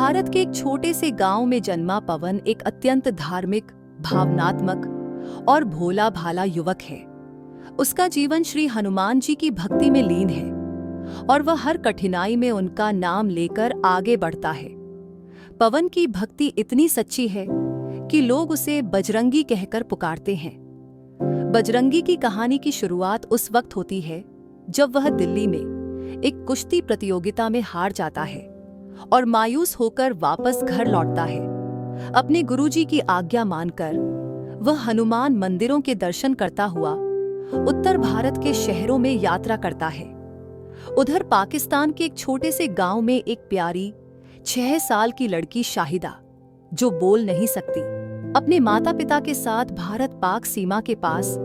भारत के एक छोटे से गांव में जन्मा पवन एक अत्यंत धार्मिक, भावनात्मक और भोला भाला युवक है। उसका जीवन श्री हनुमान जी की भक्ति में लीन है और वह हर कठिनाई में उनका नाम लेकर आगे बढ़ता है। पवन की भक्ति इतनी सच्ची है कि लोग उसे बजरंगी कहकर पुकारते हैं। बजरंगी की कहानी की शुरुआत उस वक्त होती है जब वह दिल्ली में एक कुश्ती प्रतियोगिता में हार जाता है और मायूस होकर वापस घर लौटता है। अपने गुरुजी की आज्ञा मानकर वह हनुमान मंदिरों के दर्शन करता हुआ उत्तर भारत के शहरों में यात्रा करता है। उधर पाकिस्तान के एक छोटे से गांव में एक प्यारी 6 साल की लड़की शाहिदा, जो बोल नहीं सकती, अपने माता पिता के साथ भारत पाक सीमा के पास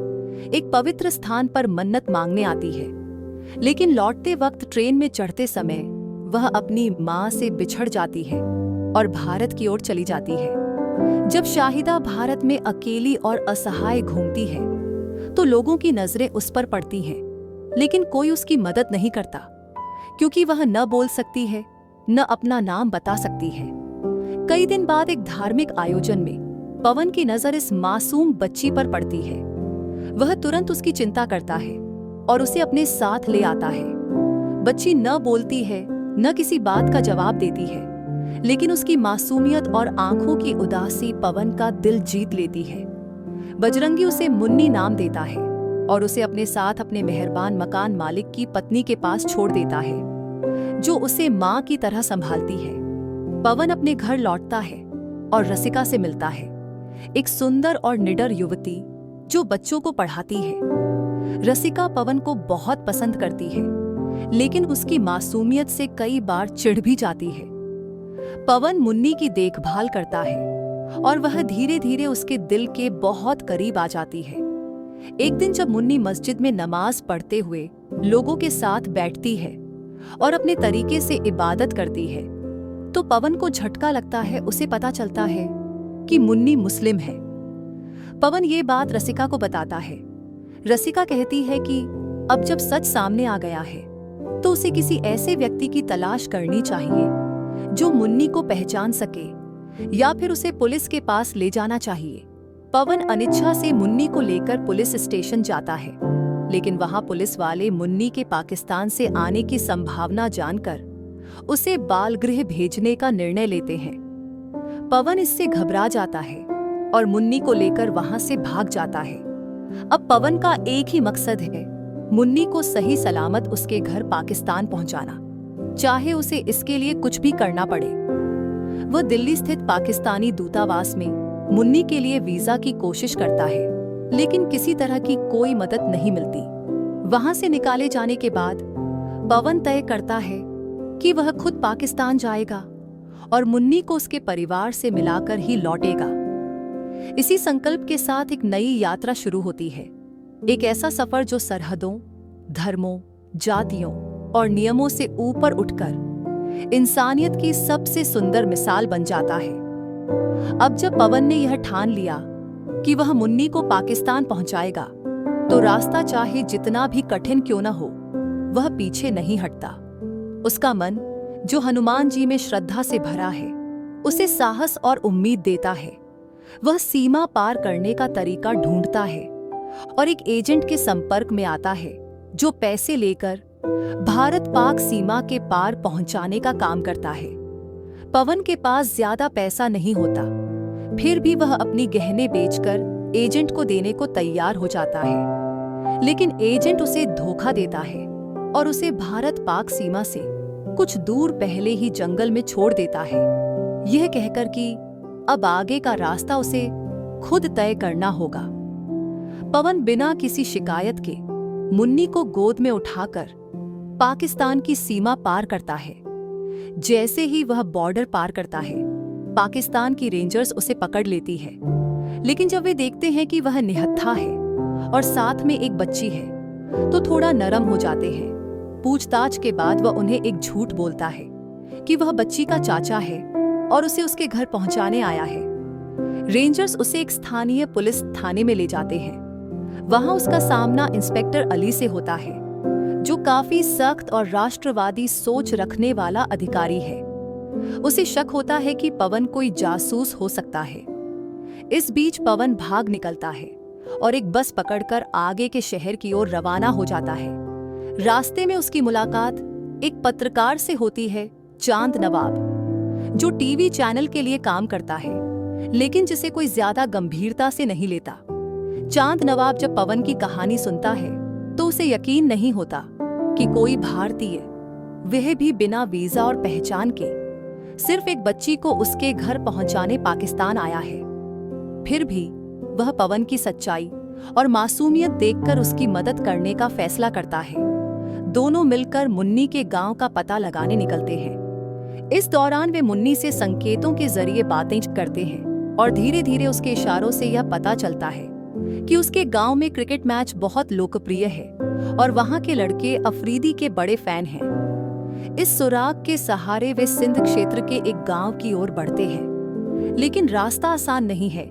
एक पवित्र स्थान पर मन्नत मांगने आती है। लेकिन लौटते वक्त ट्रेन में चढ़ते समय वह अपनी मां से बिछड़ जाती है और भारत की ओर चली जाती है। जब शाहिदा भारत में अकेली और असहाय घूमती है तो लोगों की नजरें उस पर पड़ती हैं, लेकिन कोई उसकी मदद नहीं करता, क्योंकि वह न बोल सकती है, न अपना नाम बता सकती है। कई दिन बाद एक धार्मिक आयोजन में पवन की नजर इस मासूम बच्ची पर पड़ती है। वह तुरंत उसकी चिंता करता है और उसे अपने साथ ले आता है। बच्ची न बोलती है, न किसी बात का जवाब देती है, लेकिन उसकी मासूमियत और आंखों की उदासी पवन का दिल जीत लेती है। बजरंगी उसे मुन्नी नाम देता है और उसे अपने साथ अपने मेहरबान मकान मालिक की पत्नी के पास छोड़ देता है, जो उसे मां की तरह संभालती है। पवन अपने घर लौटता है और रसिका से मिलता है, एक सुंदर और निडर युवती जो बच्चों को पढ़ाती है। रसिका पवन को बहुत पसंद करती है, लेकिन उसकी मासूमियत से कई बार चिढ़ भी जाती है। पवन मुन्नी की देखभाल करता है और वह धीरे धीरे उसके दिल के बहुत करीब आ जाती है। एक दिन जब मुन्नी मस्जिद में नमाज पढ़ते हुए लोगों के साथ बैठती है और अपने तरीके से इबादत करती है, तो पवन को झटका लगता है। उसे पता चलता है कि मुन्नी मुस्लिम है। पवन ये बात रसिका को बताता है। रसिका कहती है कि अब जब सच सामने आ गया है तो उसे किसी ऐसे व्यक्ति की तलाश करनी चाहिए जो मुन्नी को पहचान सके, या फिर उसे पुलिस के पास ले जाना चाहिए। पवन अनिच्छा से मुन्नी को लेकर पुलिस स्टेशन जाता है, लेकिन वहां पुलिस वाले मुन्नी के पाकिस्तान से आने की संभावना जानकर उसे बाल गृह भेजने का निर्णय लेते हैं। पवन इससे घबरा जाता है और मुन्नी को लेकर वहां से भाग जाता है। अब पवन का एक ही मकसद है, मुन्नी को सही सलामत उसके घर पाकिस्तान पहुंचाना, चाहे उसे इसके लिए कुछ भी करना पड़े। वह दिल्ली स्थित पाकिस्तानी दूतावास में मुन्नी के लिए वीजा की कोशिश करता है, लेकिन किसी तरह की कोई मदद नहीं मिलती। वहां से निकाले जाने के बाद पवन तय करता है कि वह खुद पाकिस्तान जाएगा और मुन्नी को उसके परिवार से मिलाकर ही लौटेगा। इसी संकल्प के साथ एक नई यात्रा शुरू होती है, एक ऐसा सफर जो सरहदों, धर्मों, जातियों और नियमों से ऊपर उठकर इंसानियत की सबसे सुंदर मिसाल बन जाता है। अब जब पवन ने यह ठान लिया कि वह मुन्नी को पाकिस्तान पहुंचाएगा, तो रास्ता चाहे जितना भी कठिन क्यों न हो, वह पीछे नहीं हटता। उसका मन, जो हनुमान जी में श्रद्धा से भरा है, उसे साहस और उम्मीद देता है। वह सीमा पार करने का तरीका ढूंढता है और एक एजेंट के संपर्क में आता है जो पैसे लेकर भारत पाक सीमा के पार पहुंचाने का काम करता है। पवन के पास ज्यादा पैसा नहीं होता, फिर भी वह अपनी गहने बेचकर एजेंट को देने को तैयार हो जाता है, लेकिन एजेंट उसे धोखा देता है और उसे भारत पाक सीमा से कुछ दूर पहले ही जंगल में छोड़ देता है, यह कहकर कि अब आगे का रास्ता उसे खुद तय करना होगा। पवन बिना किसी शिकायत के मुन्नी को गोद में उठाकर पाकिस्तान की सीमा पार करता है। जैसे ही वह बॉर्डर पार करता है, पाकिस्तान की रेंजर्स उसे पकड़ लेती है, लेकिन जब वे देखते हैं कि वह निहत्था है और साथ में एक बच्ची है, तो थोड़ा नरम हो जाते हैं। पूछताछ के बाद वह उन्हें एक झूठ बोलता है कि वह बच्ची का चाचा है और उसे उसके घर पहुंचाने आया है। रेंजर्स उसे एक स्थानीय पुलिस थाने में ले जाते हैं। वहां उसका सामना इंस्पेक्टर अली से होता है, जो काफी सख्त और राष्ट्रवादी सोच रखने वाला अधिकारी है। उसे शक होता है कि पवन कोई जासूस हो सकता है। इस बीच पवन भाग निकलता है और एक बस पकड़कर आगे के शहर की ओर रवाना हो जाता है। रास्ते में उसकी मुलाकात एक पत्रकार से होती है, चांद नवाब, जो टीवी चैनल के लिए काम करता है, लेकिन जिसे कोई ज्यादा गंभीरता से नहीं लेता। चांद नवाब जब पवन की कहानी सुनता है तो उसे यकीन नहीं होता कि कोई भारतीय, वह भी बिना वीजा और पहचान के, सिर्फ एक बच्ची को उसके घर पहुंचाने पाकिस्तान आया है। फिर भी वह पवन की सच्चाई और मासूमियत देखकर उसकी मदद करने का फैसला करता है। दोनों मिलकर मुन्नी के गांव का पता लगाने निकलते हैं। इस दौरान वे मुन्नी से संकेतों के जरिए बातें करते हैं और धीरे धीरे उसके इशारों से यह पता चलता है कि उसके गांव में क्रिकेट मैच बहुत लोकप्रिय है और वहां के लड़के अफरीदी के बड़े फैन हैं। इस सुराग के सहारे वे सिंध क्षेत्र के एक गांव की ओर बढ़ते हैं, लेकिन रास्ता आसान नहीं है।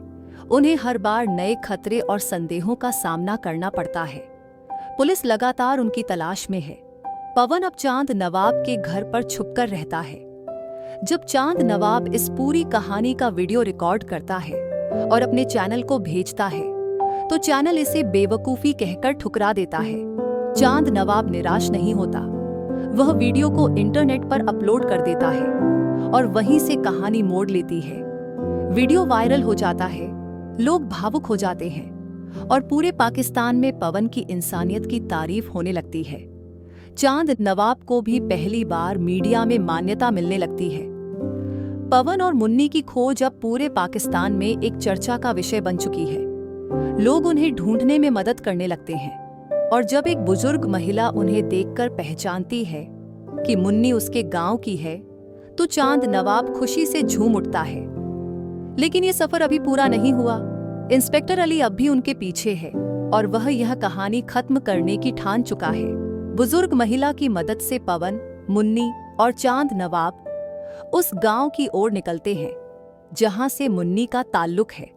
उन्हें हर बार नए खतरे और संदेहों का सामना करना पड़ता है। पुलिस लगातार उनकी तलाश में है। पवन अब चांद नवाब के घर पर छुपकर रहता है। जब चांद नवाब इस पूरी कहानी का वीडियो रिकॉर्ड करता है और अपने चैनल को भेजता है तो चैनल इसे बेवकूफी कहकर ठुकरा देता है। चांद नवाब निराश नहीं होता। वह वीडियो को इंटरनेट पर अपलोड कर देता है और वहीं से कहानी मोड़ लेती है। वीडियो वायरल हो जाता है, लोग भावुक हो जाते हैं और पूरे पाकिस्तान में पवन की इंसानियत की तारीफ होने लगती है। चांद नवाब को भी पहली बार मीडिया में मान्यता मिलने लगती है। पवन और मुन्नी की खोज अब पूरे पाकिस्तान में एक चर्चा का विषय बन चुकी है। लोग उन्हें ढूंढने में मदद करने लगते हैं और जब एक बुजुर्ग महिला उन्हें देखकर पहचानती है कि मुन्नी उसके गांव की है तो चांद नवाब खुशी से झूम उठता है। लेकिन ये सफर अभी पूरा नहीं हुआ। इंस्पेक्टर अली अब भी उनके पीछे है और वह यह कहानी खत्म करने की ठान चुका है। बुजुर्ग महिला की मदद से पवन, मुन्नी और चांद नवाब उस गांव की ओर निकलते हैं जहां से मुन्नी का ताल्लुक है।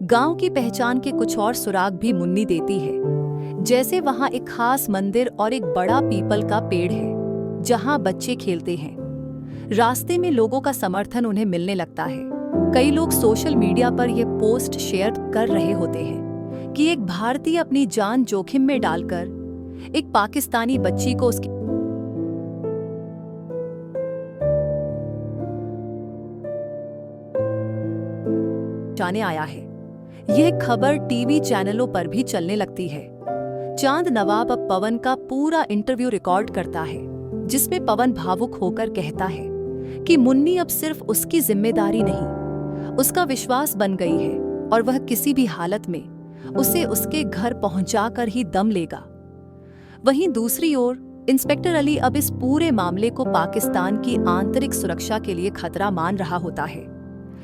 गांव की पहचान के कुछ और सुराग भी मुन्नी देती है, जैसे वहां एक खास मंदिर और एक बड़ा पीपल का पेड़ है जहां बच्चे खेलते हैं। रास्ते में लोगों का समर्थन उन्हें मिलने लगता है। कई लोग सोशल मीडिया पर यह पोस्ट शेयर कर रहे होते हैं कि एक भारतीय अपनी जान जोखिम में डालकर एक पाकिस्तानी बच्ची को उसकी जाने आया है। यह खबर टीवी चैनलों पर भी चलने लगती है। चांद नवाब अब पवन का पूरा इंटरव्यू रिकॉर्ड करता है, जिसमें पवन भावुक होकर कहता है कि मुन्नी अब सिर्फ उसकी जिम्मेदारी नहीं, उसका विश्वास बन गई है और वह किसी भी हालत में उसे उसके घर पहुंचाकर ही दम लेगा। वहीं दूसरी ओर इंस्पेक्टर अली अब इस पूरे मामले को पाकिस्तान की आंतरिक सुरक्षा के लिए खतरा मान रहा होता है।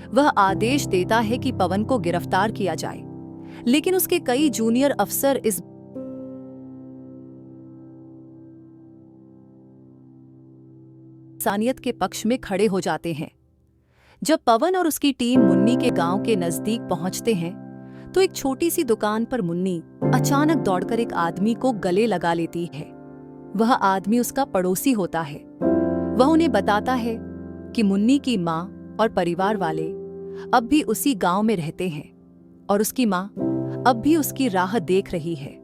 वह आदेश देता है कि पवन को गिरफ्तार किया जाए, लेकिन उसके कई जूनियर अफसर इस इंसानियत के पक्ष में खड़े हो जाते हैं। जब पवन और उसकी टीम मुन्नी के गांव के नजदीक पहुंचते हैं तो एक छोटी सी दुकान पर मुन्नी अचानक दौड़कर एक आदमी को गले लगा लेती है। वह आदमी उसका पड़ोसी होता है। वह उन्हें बताता है कि मुन्नी की माँ और परिवार वाले अब भी उसी गांव में रहते हैं और उसकी माँ अब भी उसकी राह देख रही है।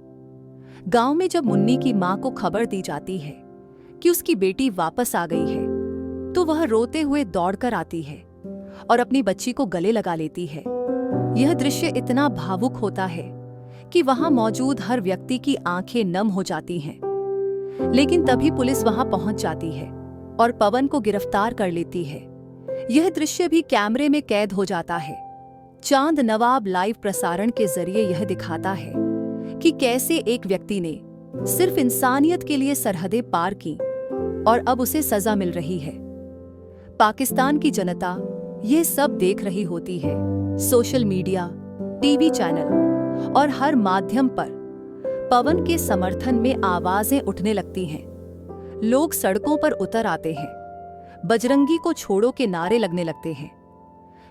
गांव में जब मुन्नी की माँ को खबर दी जाती है कि उसकी बेटी वापस आ गई है तो वह रोते हुए दौड़कर आती है और अपनी बच्ची को गले लगा लेती है। यह दृश्य इतना भावुक होता है कि वहां मौजूद हर व्यक्ति की आंखें नम हो जाती हैं। लेकिन तभी पुलिस वहां पहुंच जाती है और पवन को गिरफ्तार कर लेती है। यह दृश्य भी कैमरे में कैद हो जाता है। चांद नवाब लाइव प्रसारण के जरिए यह दिखाता है कि कैसे एक व्यक्ति ने सिर्फ इंसानियत के लिए सरहदें पार की और अब उसे सजा मिल रही है। पाकिस्तान की जनता यह सब देख रही होती है। सोशल मीडिया, टीवी चैनल और हर माध्यम पर पवन के समर्थन में आवाजें उठने लगती हैं। लोग सड़कों पर उतर आते हैं, बजरंगी को छोड़ो के नारे लगने लगते हैं।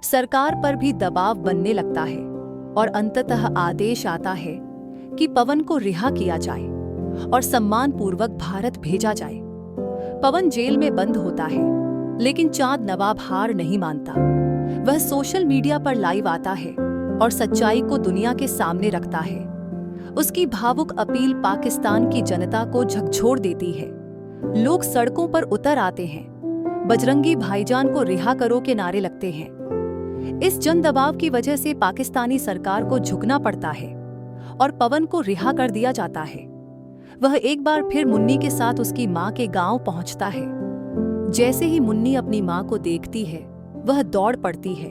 सरकार पर भी दबाव बनने लगता है और अंततः आदेश आता है कि पवन को रिहा किया जाए और सम्मानपूर्वक भारत भेजा जाए। पवन जेल में बंद होता है लेकिन चांद नवाब हार नहीं मानता। वह सोशल मीडिया पर लाइव आता है और सच्चाई को दुनिया के सामने रखता है। उसकी भावुक अपील पाकिस्तान की जनता को झकझोर देती है। लोग सड़कों पर उतर आते हैं, बजरंगी भाईजान को रिहा करो के नारे लगते हैं। इस जन दबाव की वजह से पाकिस्तानी सरकार को झुकना पड़ता है और पवन को रिहा कर दिया जाता है। वह एक बार फिर मुन्नी के साथ उसकी मां के गांव पहुंचता है। जैसे ही मुन्नी अपनी मां को देखती है, वह दौड़ पड़ती है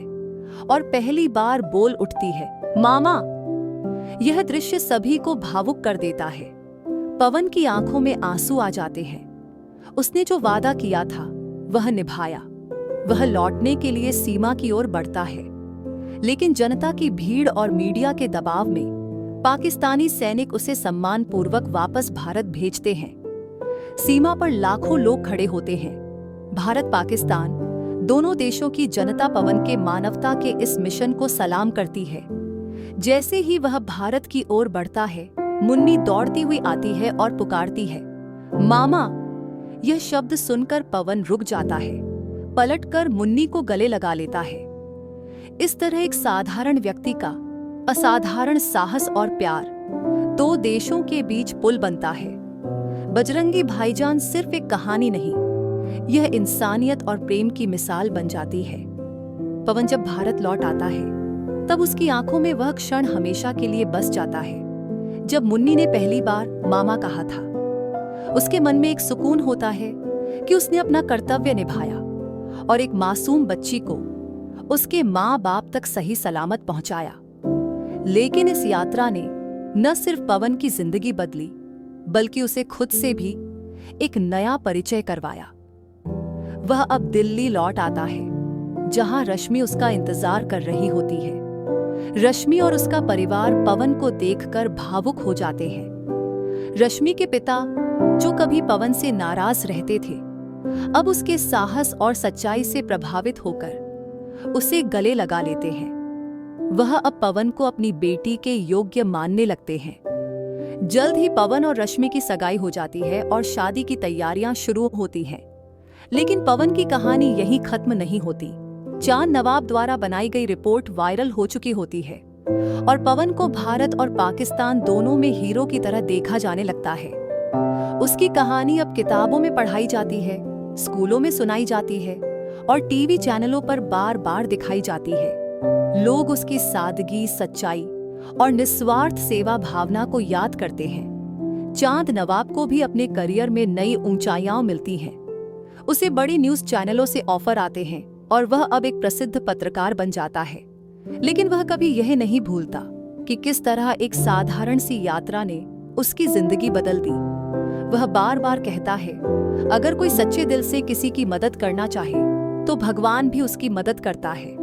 और पहली बार बोल उठती है, मामा। यह दृश्य सभी को भावुक कर देता है। पवन की आंखों में आंसू आ जाते हैं। उसने जो वादा किया था वह निभाया। वह लौटने के लिए सीमा की ओर बढ़ता है, लेकिन जनता की भीड़ और मीडिया के दबाव में पाकिस्तानी सैनिक उसे सम्मानपूर्वक वापस भारत भेजते हैं। सीमा पर लाखों लोग खड़े होते हैं। भारत पाकिस्तान दोनों देशों की जनता पवन के मानवता के इस मिशन को सलाम करती है। जैसे ही वह भारत की ओर बढ़ता है, मुन्नी दौड़ती हुई आती है और पुकारती है, मामा। यह शब्द सुनकर पवन रुक जाता है, पलटकर मुन्नी को गले लगा लेता है। इस तरह एक साधारण व्यक्ति का असाधारण साहस और प्यार दो देशों के बीच पुल बनता है। बजरंगी भाईजान सिर्फ एक कहानी नहीं, यह इंसानियत और प्रेम की मिसाल बन जाती है। पवन जब भारत लौट आता है, तब उसकी आंखों में वह क्षण हमेशा के लिए बस जाता है जब मुन्नी ने पहली बार मामा कहा था। उसके मन में एक सुकून होता है कि उसने अपना कर्तव्य निभाया और एक मासूम बच्ची को उसके माँ बाप तक सही सलामत पहुंचाया। लेकिन इस यात्रा ने न सिर्फ पवन की जिंदगी बदली, बल्कि उसे खुद से भी एक नया परिचय करवाया। वह अब दिल्ली लौट आता है, जहां रश्मि उसका इंतजार कर रही होती है। रश्मि और उसका परिवार पवन को देखकर भावुक हो जाते हैं। रश्मि के पिता, जो कभी पवन से नाराज रहते थे, अब उसके साहस और सच्चाई से प्रभावित होकर उसे गले लगा लेते हैं। वह अब पवन को अपनी बेटी के योग्य मानने लगते हैं। जल्द ही पवन और रश्मि की सगाई हो जाती है और शादी की तैयारियां शुरू होती हैं। लेकिन पवन की कहानी यहीं खत्म नहीं होती। चांद नवाब द्वारा बनाई गई रिपोर्ट वायरल हो चुकी होती है और पवन को भारत और पाकिस्तान दोनों में हीरो की तरह देखा जाने लगता है। उसकी कहानी अब किताबों में पढ़ाई जाती है, स्कूलों में सुनाई जाती है और टीवी चैनलों पर बार बार दिखाई जाती है। लोग उसकी सादगी, सच्चाई और निस्वार्थ सेवा भावना को याद करते हैं। चांद नवाब को भी अपने करियर में नई ऊंचाइयां मिलती हैं। उसे बड़ी न्यूज चैनलों से ऑफर आते हैं और वह अब एक प्रसिद्ध पत्रकार बन जाता है। लेकिन वह कभी यह नहीं भूलता कि किस तरह एक साधारण सी यात्रा ने उसकी जिंदगी बदल दी। वह बार बार कहता है, अगर कोई सच्चे दिल से किसी की मदद करना चाहे तो भगवान भी उसकी मदद करता है।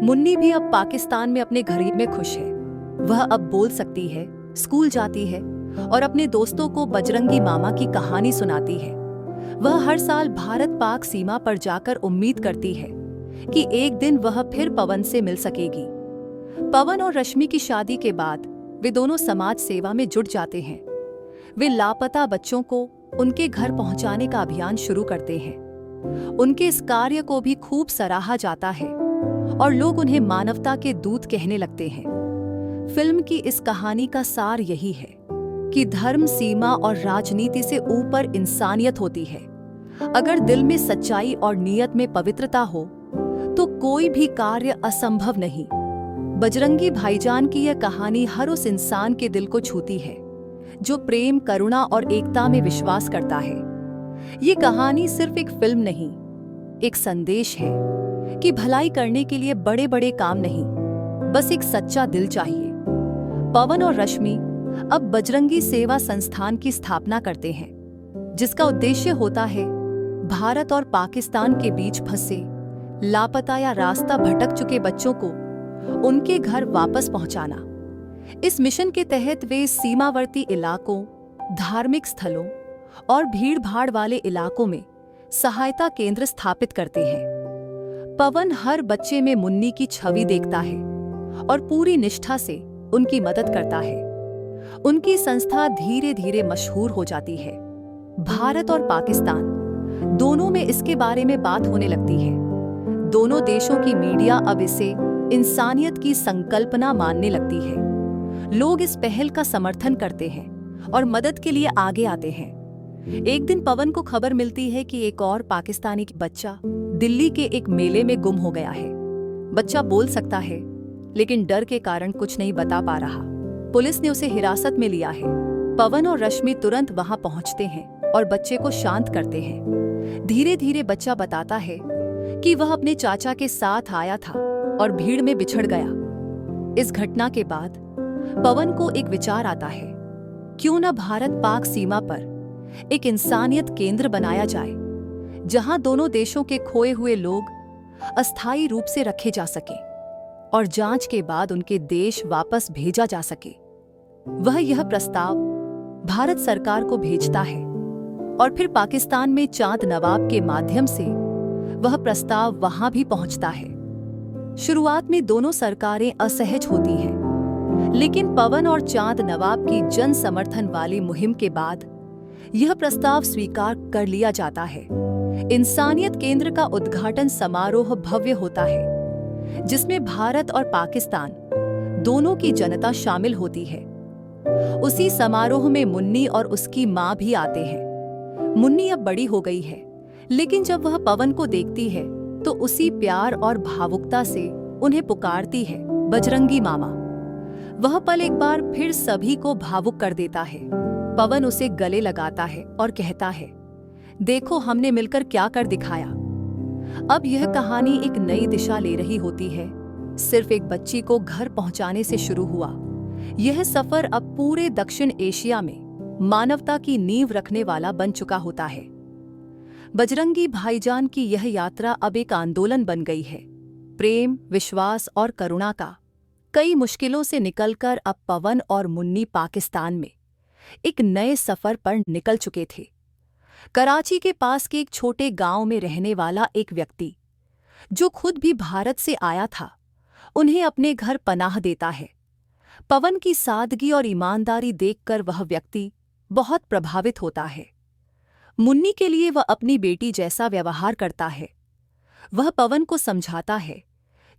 मुन्नी भी अब पाकिस्तान में अपने घर में खुश है। वह अब बोल सकती है, स्कूल जाती है और अपने दोस्तों को बजरंगी मामा की कहानी सुनाती है। वह हर साल भारत पाक सीमा पर जाकर उम्मीद करती है कि एक दिन वह फिर पवन से मिल सकेगी। पवन और रश्मि की शादी के बाद वे दोनों समाज सेवा में जुट जाते हैं। वे लापता बच्चों को उनके घर पहुंचाने का अभियान शुरू करते हैं। उनके इस कार्य को भी खूब सराहा जाता है और लोग उन्हें मानवता के दूत कहने लगते हैं। फिल्म की इस कहानी का सार यही है कि धर्म, सीमा और राजनीति से ऊपर इंसानियत होती है। अगर दिल में सच्चाई और नियत में पवित्रता हो तो कोई भी कार्य असंभव नहीं। बजरंगी भाईजान की यह कहानी हर उस इंसान के दिल को छूती है जो प्रेम, करुणा और एकता में विश्वास करता है। ये कहानी सिर्फ एक फिल्म नहीं, एक संदेश है कि भलाई करने के लिए बड़े बड़े काम नहीं, बस एक सच्चा दिल चाहिए। पवन और रश्मि अब बजरंगी सेवा संस्थान की स्थापना करते हैं, जिसका उद्देश्य होता है भारत और पाकिस्तान के बीच फंसे, लापता या रास्ता भटक चुके बच्चों को उनके घर वापस पहुंचाना। इस मिशन के तहत वे सीमावर्ती इलाकों, धार्मिक स्थलों और भीड़-भाड़ वाले इलाकों में सहायता केंद्र स्थापित करते हैं। पवन हर बच्चे में मुन्नी की छवि देखता है और पूरी निष्ठा से उनकी मदद करता है। उनकी संस्था धीरे धीरे मशहूर हो जाती है। भारत और पाकिस्तान दोनों में इसके बारे में बात होने लगती है। दोनों देशों की मीडिया अब इसे इंसानियत की संकल्पना मानने लगती है। लोग इस पहल का समर्थन करते हैं और मदद के लिए आगे आते हैं। एक दिन पवन को खबर मिलती है कि एक और पाकिस्तानी बच्चा दिल्ली के एक मेले में गुम हो गया है। बच्चा बोल सकता है, लेकिन डर के कारण कुछ नहीं बता पा रहा। पुलिस ने उसे हिरासत में लिया है। पवन और रश्मि तुरंत वहां पहुंचते हैं और बच्चे को शांत करते हैं। धीरे धीरे बच्चा बताता है कि वह अपने चाचा के साथ आया था और भीड़ में बिछड़ गया। इस घटना के बाद पवन को एक विचार आता है, क्यों न भारत पाक सीमा पर एक इंसानियत केंद्र बनाया जाए, जहां दोनों देशों के खोए हुए लोग अस्थायी रूप से रखे जा सके और जांच के बाद उनके देश वापस भेजा जा सके। वह यह प्रस्ताव भारत सरकार को भेजता है और फिर पाकिस्तान में चांद नवाब के माध्यम से वह प्रस्ताव वहां भी पहुंचता है। शुरुआत में दोनों सरकारें असहज होती हैं, लेकिन पवन और चांद नवाब की जन समर्थन वाली मुहिम के बाद यह प्रस्ताव स्वीकार कर लिया जाता है। इंसानियत केंद्र का उद्घाटन समारोह भव्य होता है, जिसमें भारत और पाकिस्तान दोनों की जनता शामिल होती है। उसी समारोह में मुन्नी और उसकी मां भी आते हैं। मुन्नी अब बड़ी हो गई है, लेकिन जब वह पवन को देखती है तो उसी प्यार और भावुकता से उन्हें पुकारती है, बजरंगी मामा। वह पल एक बार फिर सभी को भावुक कर देता है। पवन उसे गले लगाता है और कहता है, देखो हमने मिलकर क्या कर दिखाया। अब यह कहानी एक नई दिशा ले रही होती है। सिर्फ एक बच्ची को घर पहुंचाने से शुरू हुआ यह सफर अब पूरे दक्षिण एशिया में मानवता की नींव रखने वाला बन चुका होता है। बजरंगी भाईजान की यह यात्रा अब एक आंदोलन बन गई है। प्रेम, विश्वास और करुणा का कई मुश्किलों से निकलकर अब पवन और मुन्नी पाकिस्तान में एक नए सफर पर निकल चुके थे। कराची के पास के एक छोटे गांव में रहने वाला एक व्यक्ति, जो खुद भी भारत से आया था, उन्हें अपने घर पनाह देता है। पवन की सादगी और ईमानदारी देखकर वह व्यक्ति बहुत प्रभावित होता है। मुन्नी के लिए वह अपनी बेटी जैसा व्यवहार करता है। वह पवन को समझाता है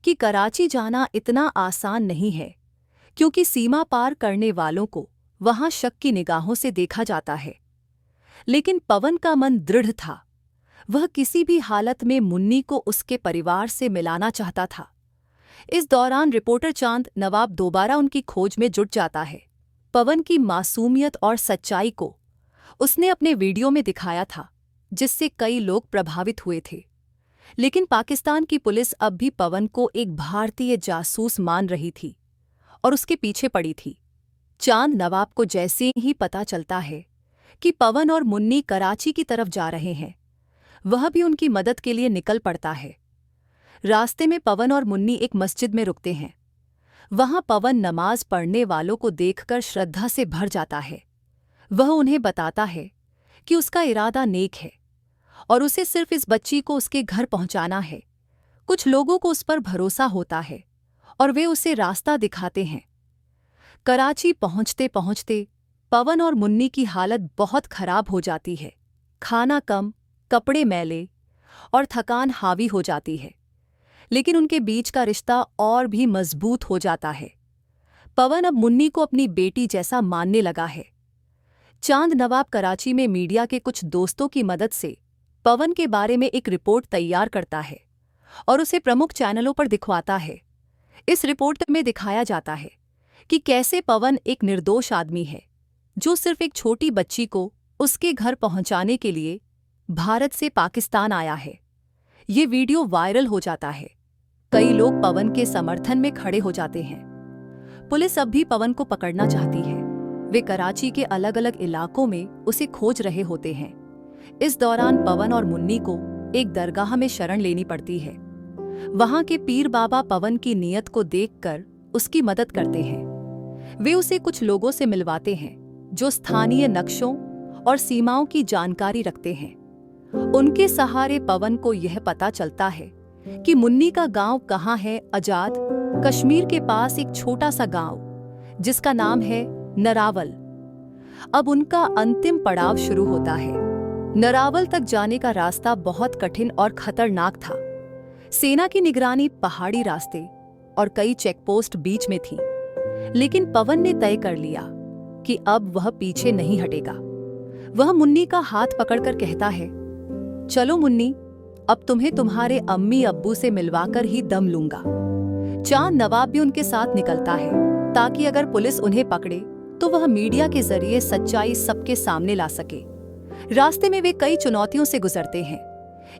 कि कराची जाना इतना आसान नहीं है, क्योंकि सीमा पार करने वालों को वहां शक की निगाहों से देखा जाता है। लेकिन पवन का मन दृढ़ था। वह किसी भी हालत में मुन्नी को उसके परिवार से मिलाना चाहता था। इस दौरान रिपोर्टर चांद नवाब दोबारा उनकी खोज में जुट जाता है। पवन की मासूमियत और सच्चाई को उसने अपने वीडियो में दिखाया था, जिससे कई लोग प्रभावित हुए थे। लेकिन पाकिस्तान की पुलिस अब भी पवन को एक भारतीय जासूस मान रही थी और उसके पीछे पड़ी थी। चांद नवाब को जैसे ही पता चलता है कि पवन और मुन्नी कराची की तरफ जा रहे हैं, वह भी उनकी मदद के लिए निकल पड़ता है। रास्ते में पवन और मुन्नी एक मस्जिद में रुकते हैं। वहां पवन नमाज पढ़ने वालों को देखकर श्रद्धा से भर जाता है। वह उन्हें बताता है कि उसका इरादा नेक है और उसे सिर्फ इस बच्ची को उसके घर पहुंचाना है। कुछ लोगों को उस पर भरोसा होता है और वे उसे रास्ता दिखाते हैं। कराची पहुंचते पहुंचते पवन और मुन्नी की हालत बहुत खराब हो जाती है। खाना कम, कपड़े मैले और थकान हावी हो जाती है, लेकिन उनके बीच का रिश्ता और भी मजबूत हो जाता है। पवन अब मुन्नी को अपनी बेटी जैसा मानने लगा है। चांद नवाब कराची में मीडिया के कुछ दोस्तों की मदद से पवन के बारे में एक रिपोर्ट तैयार करता है और उसे प्रमुख चैनलों पर दिखवाता है। इस रिपोर्ट में दिखाया जाता है कि कैसे पवन एक निर्दोष आदमी है, जो सिर्फ एक छोटी बच्ची को उसके घर पहुंचाने के लिए भारत से पाकिस्तान आया है। ये वीडियो वायरल हो जाता है। कई लोग पवन के समर्थन में खड़े हो जाते हैं। पुलिस अब भी पवन को पकड़ना चाहती है। वे कराची के अलग अलग इलाकों में उसे खोज रहे होते हैं। इस दौरान पवन और मुन्नी को एक दरगाह में शरण लेनी पड़ती है। वहां के पीर बाबा पवन की नीयत को देखकर उसकी मदद करते हैं। वे उसे कुछ लोगों से मिलवाते हैं जो स्थानीय नक्शों और सीमाओं की जानकारी रखते हैं। उनके सहारे पवन को यह पता चलता है कि मुन्नी का गांव कहाँ है। आजाद कश्मीर के पास एक छोटा सा गांव जिसका नाम है नरावल। अब उनका अंतिम पड़ाव शुरू होता है। नरावल तक जाने का रास्ता बहुत कठिन और खतरनाक था। सेना की निगरानी पहाड़ी रास्ते और कई चेकपोस्ट बीच में थी, लेकिन पवन ने तय कर लिया कि अब वह पीछे नहीं हटेगा। वह मुन्नी का हाथ पकड़कर कहता है, चलो मुन्नी, अब तुम्हें तुम्हारे अम्मी अब्बू से मिलवाकर ही दम लूंगा। चांद नवाब भी उनके साथ निकलता है ताकि अगर पुलिस उन्हें पकड़े तो वह मीडिया के जरिए सच्चाई सबके सामने ला सके। रास्ते में वे कई चुनौतियों से गुजरते हैं।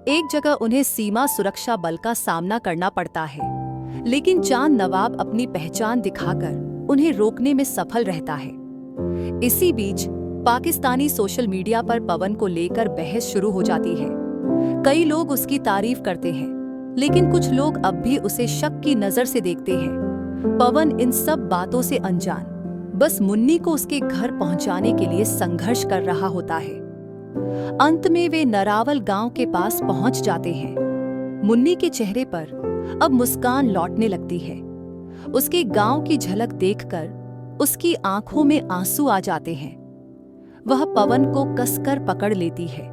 एक जगह उन्हें सीमा सुरक्षा बल का सामना करना पड़ता है, लेकिन चांद नवाब अपनी पहचान दिखाकर उन्हें रोकने में सफल रहता है। इसी बीच पाकिस्तानी सोशल मीडिया पर पवन को लेकर बहस शुरू हो जाती है। कई लोग उसकी तारीफ करते हैं, लेकिन कुछ लोग अब भी उसे शक की नजर से देखते हैं। पवन इन सब बातों से अनजान बस मुन्नी को उसके घर पहुंचाने के लिए संघर्ष कर रहा होता है। अंत में वे नरावल गांव के पास पहुंच जाते हैं। मुन्नी के चेहरे पर अब मुस्कान लौटने लगती है। उसके गांव की झलक देखकर उसकी आंखों में आंसू आ जाते हैं। वह पवन को कसकर पकड़ लेती है।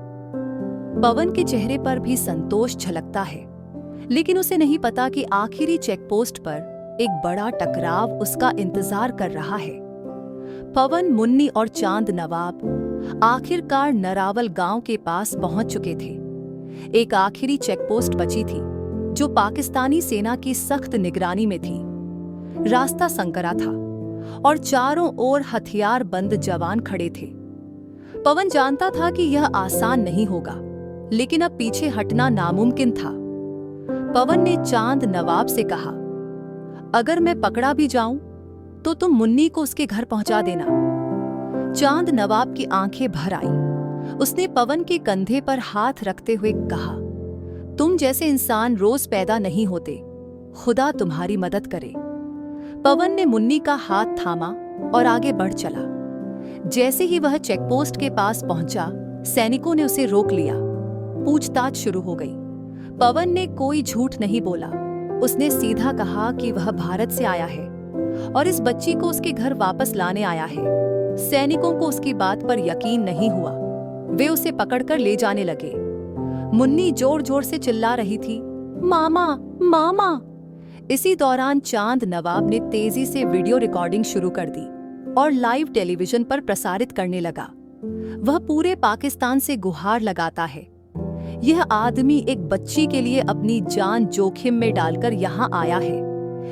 पवन के चेहरे पर भी संतोष झलकता है, लेकिन उसे नहीं पता कि आखिरी चेकपोस्ट पर एक बड़ा टकराव उसका इंतजार कर रहा है। पवन, मुन्नी और चांद नवाब आखिरकार नरावल गांव के पास पहुंच चुके थे। एक आखिरी चेकपोस्ट बची थी जो पाकिस्तानी सेना की सख्त निगरानी में थी। रास्ता संकरा था और चारों ओर हथियार बंद जवान खड़े थे। पवन जानता था कि यह आसान नहीं होगा, लेकिन अब पीछे हटना नामुमकिन था। पवन ने चांद नवाब से कहा, अगर मैं पकड़ा भी जाऊं तो तुम मुन्नी को उसके घर पहुंचा देना। चांद नवाब की आंखें भर आईं। उसने पवन के कंधे पर हाथ रखते हुए कहा, तुम जैसे इंसान रोज पैदा नहीं होते, खुदा तुम्हारी मदद करे। पवन ने मुन्नी का हाथ थामा और आगे बढ़ चला। जैसे ही वह चेकपोस्ट के पास पहुंचा, सैनिकों ने उसे रोक लिया। पूछताछ शुरू हो गई। पवन ने कोई झूठ नहीं बोला। उसने सीधा कहा कि वह भारत से आया है और इस बच्ची को उसके घर वापस लाने आया है। सैनिकों को उसकी बात पर यकीन नहीं हुआ। वे उसे पकड़कर ले जाने लगे। मुन्नी जोर जोर से चिल्ला रही थी, मामा, मामा। इसी दौरान चांद नवाब ने तेजी से वीडियो रिकॉर्डिंग शुरू कर दी और लाइव टेलीविजन पर प्रसारित करने लगा। वह पूरे पाकिस्तान से गुहार लगाता है, यह आदमी एक बच्ची के लिए अपनी जान जोखिम में डालकर यहाँ आया है।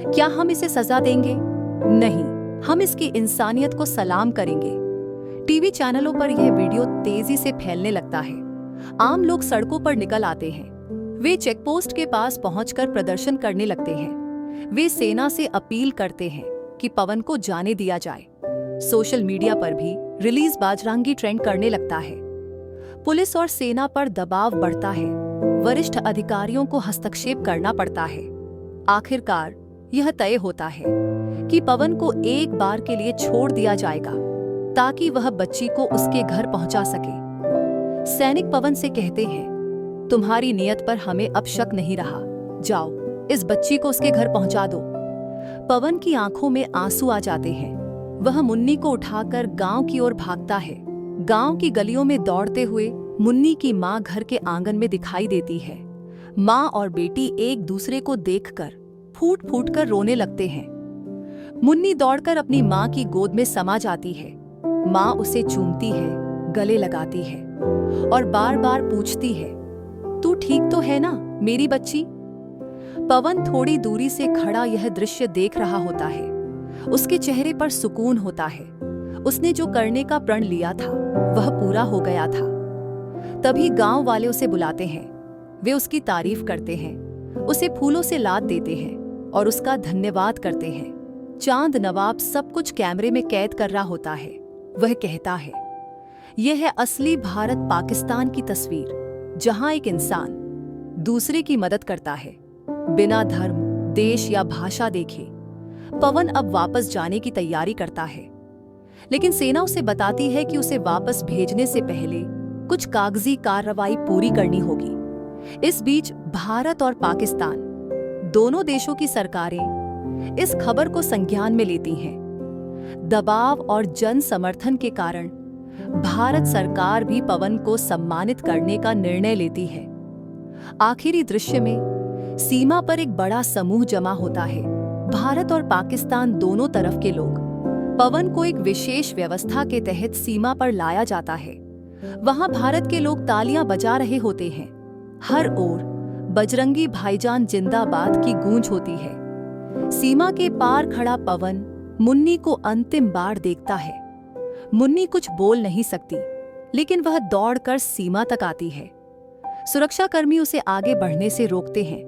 क्या हम इसे सजा देंगे? नहीं, हम इसकी इंसानियत को सलाम करेंगे। टीवी चैनलों पर यह वीडियो तेजी से फैलने लगता है। आम लोग सड़कों पर निकल आते हैं। वे चेकपोस्ट के पास पहुंचकर प्रदर्शन करने लगते हैं। वे सेना से अपील करते हैं कि पवन को जाने दिया जाए। सोशल मीडिया पर भी रिलीज बाजरंगी ट्रेंड करने लगता है। पुलिस और सेना पर दबाव बढ़ता है। वरिष्ठ अधिकारियों को हस्तक्षेप करना पड़ता है। आखिरकार यह तय होता है कि पवन को एक बार के लिए छोड़ दिया जाएगा ताकि वह बच्ची को उसके घर पहुंचा सके। सैनिक पवन से कहते हैं, तुम्हारी नियत पर हमें अब शक नहीं रहा। जाओ, इस बच्ची को उसके घर पहुंचा दो। पवन की आंखों में आंसू आ जाते हैं। वह मुन्नी को उठाकर गांव की ओर भागता है। गांव की गलियों में दौड़ते हुए मुन्नी की मां घर के आंगन में दिखाई देती है। मां और बेटी एक दूसरे को देखकर फूट फूट कर रोने लगते हैं। मुन्नी दौड़कर अपनी मां की गोद में समा जाती है। मां उसे चूमती है, गले लगाती है और बार बार पूछती है, तू ठीक तो है ना मेरी बच्ची? पवन थोड़ी दूरी से खड़ा यह दृश्य देख रहा होता है। उसके चेहरे पर सुकून होता है। उसने जो करने का प्रण लिया था वह पूरा हो गया था। तभी गांव वाले उसे बुलाते हैं। वे उसकी तारीफ करते हैं, उसे फूलों से लाद देते हैं और उसका धन्यवाद करते हैं। चांद नवाब सब कुछ कैमरे में कैद कर रहा होता है। वह कहता है, यह है असली भारत पाकिस्तान की तस्वीर, जहां एक इंसान दूसरे की मदद करता है बिना धर्म, देश या भाषा देखे। पवन अब वापस जाने की तैयारी करता है, लेकिन सेना उसे बताती है कि उसे वापस भेजने से पहले कुछ कागजी कार्रवाई पूरी करनी होगी। इस बीच भारत और पाकिस्तान दोनों देशों की सरकारें इस खबर को संज्ञान में लेती हैं। दबाव और जन समर्थन के कारण भारत सरकार भी पवन को सम्मानित करने का निर्णय लेती है। आखिरी दृश्य में सीमा पर एक बड़ा समूह जमा होता है। भारत और पाकिस्तान दोनों तरफ के लोग। पवन को एक विशेष व्यवस्था के तहत सीमा पर लाया जाता है। वहां भारत के लोग तालियां बजा रहे होते हैं। हर ओर बजरंगी भाईजान जिंदाबाद की गूंज होती है। सीमा के पार खड़ा पवन मुन्नी को अंतिम बार देखता है। मुन्नी कुछ बोल नहीं सकती, लेकिन वह दौड़कर सीमा तक आती है। सुरक्षाकर्मी उसे आगे बढ़ने से रोकते हैं,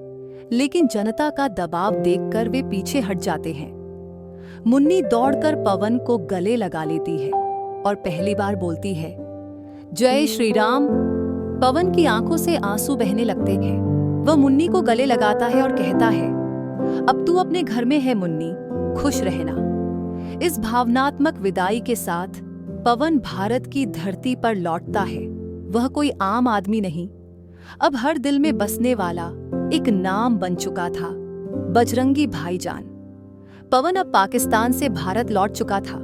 लेकिन जनता का दबाव देखकर वे पीछे हट जाते हैं। मुन्नी दौड़कर पवन को गले लगा लेती है और पहली बार बोलती है, जय श्री राम। पवन की आंखों से आंसू बहने लगते हैं। वह मुन्नी को गले लगाता है और कहता है, अब तू अपने घर में है मुन्नी, खुश रहना। इस भावनात्मक विदाई के साथ पवन भारत की धरती पर लौटता है। वह कोई आम आदमी नहीं, अब हर दिल में बसने वाला एक नाम बन चुका था, बजरंगी भाईजान। पवन अब पाकिस्तान से भारत लौट चुका था,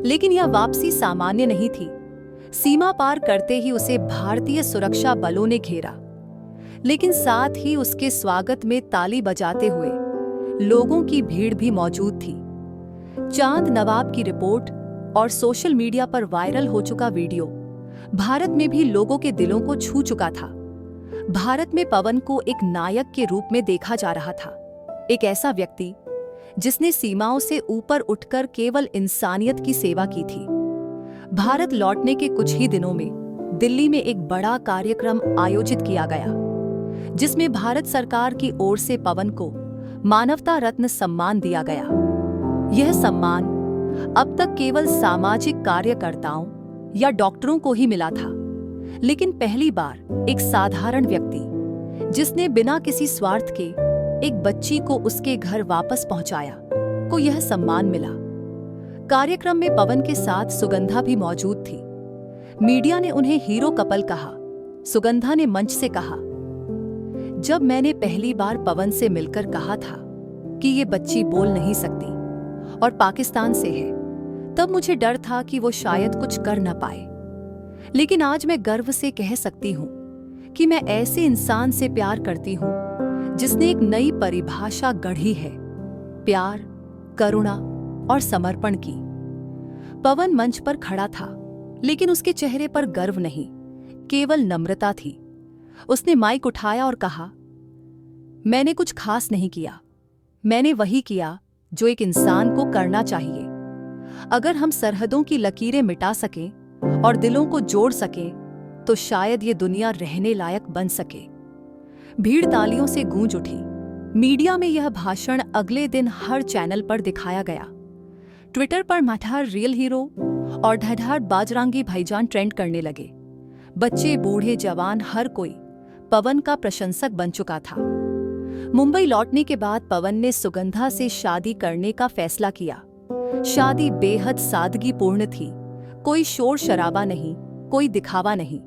लेकिन यह वापसी सामान्य नहीं थी। सीमा पार करते ही उसे भारतीय सुरक्षा बलों ने घेरा, लेकिन साथ ही उसके स्वागत में ताली बजाते हुए लोगों की भीड़ भी मौजूद थी। चांद नवाब की रिपोर्ट और सोशल मीडिया पर वायरल हो चुका वीडियो भारत में भी लोगों के दिलों को छू चुका था। भारत में पवन को एक नायक के रूप में देखा जा रहा था, एक ऐसा व्यक्ति जिसने सीमाओं से ऊपर उठकर केवल इंसानियत की सेवा की थी। भारत लौटने के कुछ ही दिनों में दिल्ली में एक बड़ा कार्यक्रम आयोजित किया गया, जिसमें भारत सरकार की ओर से पवन को मानवता रत्न सम्मान दिया गया। यह सम्मान अब तक केवल सामाजिक कार्यकर्ताओं या डॉक्टरों को ही मिला था, लेकिन पहली बार एक साधारण व्यक्ति, जिसने बिना किसी स्वार्थ के एक बच्ची को उसके घर वापस पहुंचाया, को यह सम्मान मिला। कार्यक्रम में पवन के साथ सुगंधा भी मौजूद थी। मीडिया ने उन्हें हीरो कपल कहा। सुगंधा ने मंच से कहा, जब मैंने पहली बार पवन से मिलकर कहा था कि ये बच्ची बोल नहीं सकती और पाकिस्तान से है, तब मुझे डर था कि वो शायद कुछ कर न पाए, लेकिन आज मैं गर्व से कह सकती हूँ कि मैं ऐसे इंसान से प्यार करती हूँ जिसने एक नई परिभाषा गढ़ी है, प्यार, करुणा और समर्पण की। पवन मंच पर खड़ा था, लेकिन उसके चेहरे पर गर्व नहीं, केवल नम्रता थी। उसने माइक उठाया और कहा, मैंने कुछ खास नहीं किया, मैंने वही किया जो एक इंसान को करना चाहिए। अगर हम सरहदों की लकीरें मिटा सकें और दिलों को जोड़ सकें, तो शायद ये दुनिया रहने लायक बन सके। भीड़ तालियों से गूंज उठी। मीडिया में यह भाषण अगले दिन हर चैनल पर दिखाया गया। ट्विटर पर मठार रियल हीरो और ढढार बाजरांगी भाईजान ट्रेंड करने लगे। बच्चे, बूढ़े, जवान, हर कोई पवन का प्रशंसक बन चुका था। मुंबई लौटने के बाद पवन ने सुगंधा से शादी करने का फैसला किया। शादी बेहद सादगीपूर्ण थी, कोई शोर शराबा नहीं, कोई दिखावा नहीं,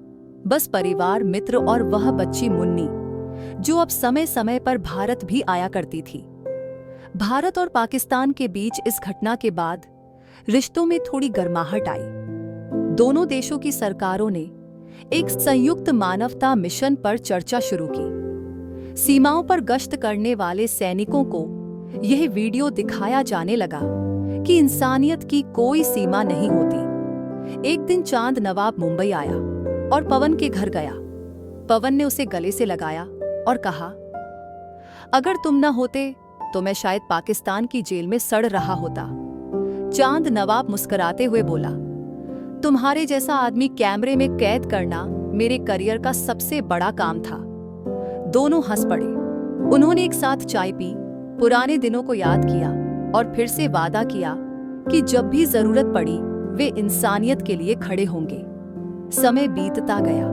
बस परिवार, मित्र और वह बच्ची मुन्नी, जो अब समय समय पर भारत भी आया करती थी। भारत और पाकिस्तान के बीच इस घटना के बाद रिश्तों में थोड़ी गर्माहट आई। दोनों देशों की सरकारों ने एक संयुक्त मानवता मिशन पर चर्चा शुरू की। सीमाओं पर गश्त करने वाले सैनिकों को यह वीडियो दिखाया जाने लगा कि इंसानियत की कोई सीमा नहीं होती। एक दिन चांद नवाब मुंबई आया और पवन के घर गया। पवन ने उसे गले से लगाया और कहा, अगर तुम न होते तो मैं शायद पाकिस्तान की जेल में सड़ रहा होता। चांद नवाब मुस्कुराते हुए बोला, तुम्हारे जैसा आदमी कैमरे में कैद करना मेरे करियर का सबसे बड़ा काम था। दोनों हंस पड़े। उन्होंने एक साथ चाय पी, पुराने दिनों को याद किया और फिर से वादा किया कि जब भी जरूरत पड़ी वे इंसानियत के लिए खड़े होंगे। समय बीतता गया।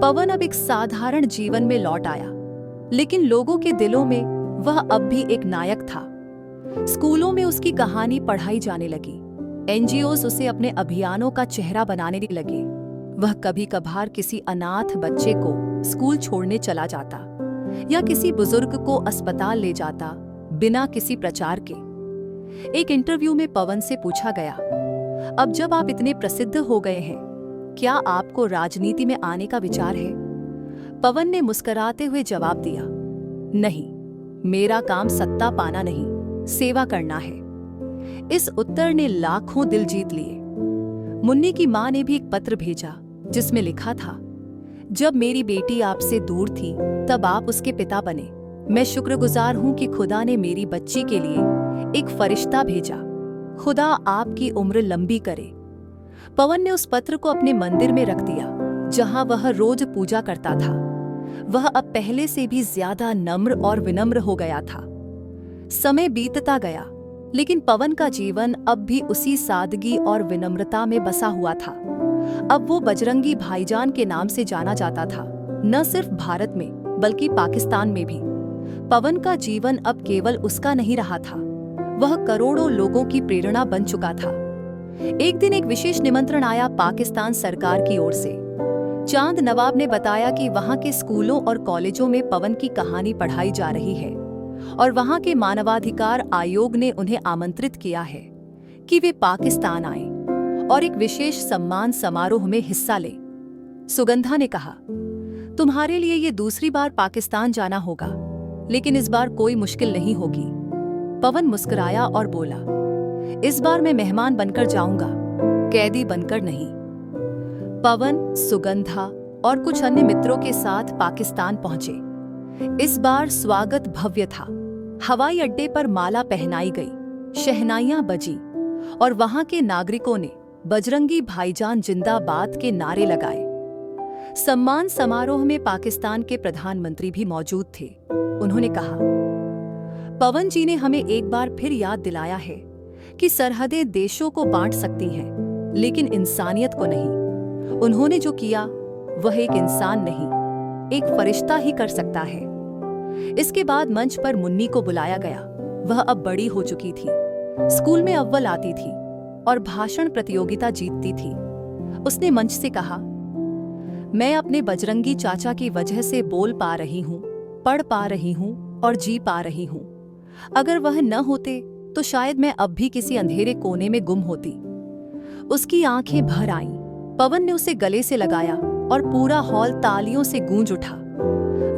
पवन अब एक साधारण जीवन में लौट आया, लेकिन लोगों के दिलों में वह अब भी एक नायक था। स्कूलों में उसकी कहानी पढ़ाई जाने लगी। एनजीओज उसे अपने अभियानों का चेहरा बनाने लगे। वह कभी कभार किसी अनाथ बच्चे को स्कूल छोड़ने चला जाता या किसी बुजुर्ग को अस्पताल ले जाता बिना किसी प्रचार के। एक इंटरव्यू में पवन से पूछा गया, अब जब आप इतने प्रसिद्ध हो गए हैं क्या आपको राजनीति में आने का विचार है? पवन ने मुस्कुराते हुए जवाब दिया, नहीं, मेरा काम सत्ता पाना नहीं, सेवा करना है। इस उत्तर ने लाखों दिल जीत लिए। मुन्नी की मां ने भी एक पत्र भेजा जिसमें लिखा था, जब मेरी बेटी आपसे दूर थी तब आप उसके पिता बने। मैं शुक्रगुजार हूं कि खुदा ने मेरी बच्ची के लिए एक फरिश्ता भेजा। खुदा आपकी उम्र लंबी करे। पवन ने उस पत्र को अपने मंदिर में रख दिया जहां वह रोज पूजा करता था। वह अब पहले से भी ज्यादा नम्र और विनम्र हो गया था। समय बीतता गया, लेकिन पवन का जीवन अब भी उसी सादगी और विनम्रता में बसा हुआ था। अब वो बजरंगी भाईजान के नाम से जाना जाता था, न सिर्फ भारत में बल्कि पाकिस्तान में भी। पवन का जीवन अब केवल उसका नहीं रहा था, वह करोड़ों लोगों की प्रेरणा बन चुका था। एक दिन एक विशेष निमंत्रण आया पाकिस्तान सरकार की ओर से। चांद नवाब ने बताया कि वहां के स्कूलों और कॉलेजों में पवन की कहानी पढ़ाई जा रही है और वहां के मानवाधिकार आयोग ने उन्हें आमंत्रित किया है कि वे पाकिस्तान आएं और एक विशेष सम्मान समारोह में हिस्सा लें। सुगंधा ने कहा, तुम्हारे लिए ये दूसरी बार पाकिस्तान जाना होगा, लेकिन इस बार कोई मुश्किल नहीं होगी। पवन मुस्कुराया और बोला, इस बार मैं मेहमान बनकर जाऊंगा, कैदी बनकर नहीं। पवन, सुगंधा और कुछ अन्य मित्रों के साथ पाकिस्तान पहुंचे। इस बार स्वागत भव्य था। हवाई अड्डे पर माला पहनाई गई, शहनाइयां बजी और वहां के नागरिकों ने बजरंगी भाईजान जिंदाबाद के नारे लगाए। सम्मान समारोह में पाकिस्तान के प्रधानमंत्री भी मौजूद थे। उन्होंने कहा, पवन जी ने हमें एक बार फिर याद दिलाया है कि सरहदें देशों को बांट सकती हैं, लेकिन इंसानियत को नहीं। उन्होंने जो किया वह एक इंसान नहीं, एक फरिश्ता ही कर सकता है। इसके बाद मंच पर मुन्नी को बुलाया गया। वह अब बड़ी हो चुकी थी, स्कूल में अव्वल आती थी और भाषण प्रतियोगिता जीतती थी। उसने मंच से कहा, मैं अपने बजरंगी चाचा की वजह से बोल पा रही हूँ, पढ़ पा रही हूँ और जी पा रही हूँ। अगर वह न होते तो शायद मैं अब भी किसी अंधेरे कोने में गुम होती। उसकी आंखें भर आईं। पवन ने उसे गले से लगाया और पूरा हॉल तालियों से गूंज उठा।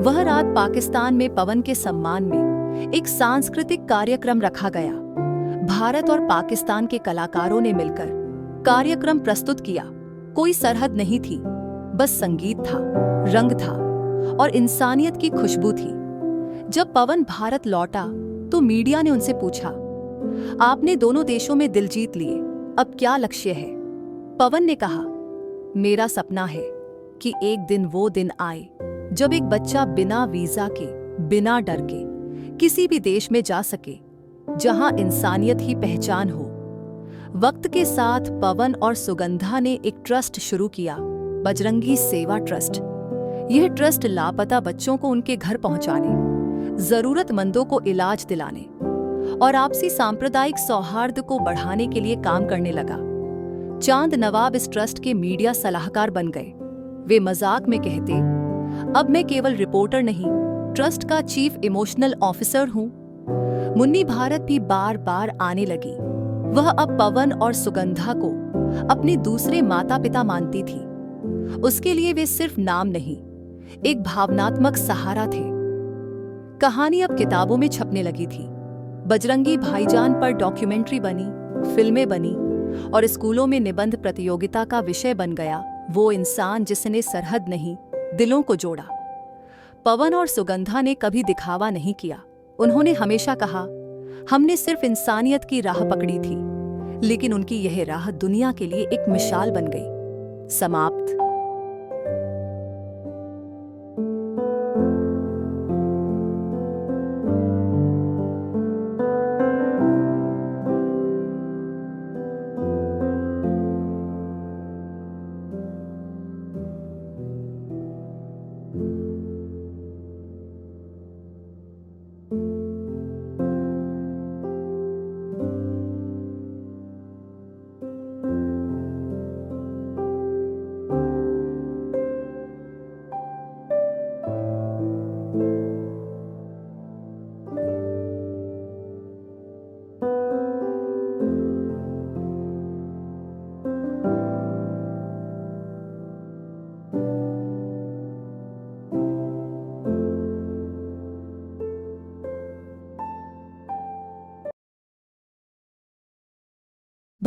वह रात पाकिस्तान में पवन के सम्मान में एक सांस्कृतिक कार्यक्रम रखा गया। भारत और पाकिस्तान के कलाकारों ने मिलकर कार्यक्रम प्रस्तुत किया। कोई सरहद नहीं थी, बस संगीत था, रंग था और इंसानियत की खुशबू थी। जब पवन भारत लौटा तो मीडिया ने उनसे पूछा, आपने दोनों देशों में दिल जीत लिए, अब क्या लक्ष्य है? पवन ने कहा, मेरा सपना है कि एक दिन वो दिन आए जब एक बच्चा बिना वीजा के, बिना डर के किसी भी देश में जा सके जहां इंसानियत ही पहचान हो। वक्त के साथ पवन और सुगंधा ने एक ट्रस्ट शुरू किया, बजरंगी सेवा ट्रस्ट। यह ट्रस्ट लापता बच्चों को उनके घर पहुंचाने, जरूरतमंदों को इलाज दिलाने और आपसी सांप्रदायिक सौहार्द को बढ़ाने के लिए काम करने लगा। चांद नवाब इस ट्रस्ट के मीडिया सलाहकार बन गए। वे मजाक में कहते, अब मैं केवल रिपोर्टर नहीं, ट्रस्ट का चीफ इमोशनल ऑफिसर हूं। मुन्नी भारत भी बार बार आने लगी। वह अब पवन और सुगंधा को अपने दूसरे माता पिता मानती थी। उसके लिए वे सिर्फ नाम नहीं, एक भावनात्मक सहारा थे। कहानी अब किताबों में छपने लगी थी। बजरंगी भाईजान पर डॉक्यूमेंट्री बनी, फिल्में बनी और स्कूलों में निबंध प्रतियोगिता का विषय बन गया वो इंसान जिसने सरहद नहीं, दिलों को जोड़ा। पवन और सुगंधा ने कभी दिखावा नहीं किया। उन्होंने हमेशा कहा, हमने सिर्फ इंसानियत की राह पकड़ी थी, लेकिन उनकी यह राह दुनिया के लिए एक मिसाल बन गई। समाप्त।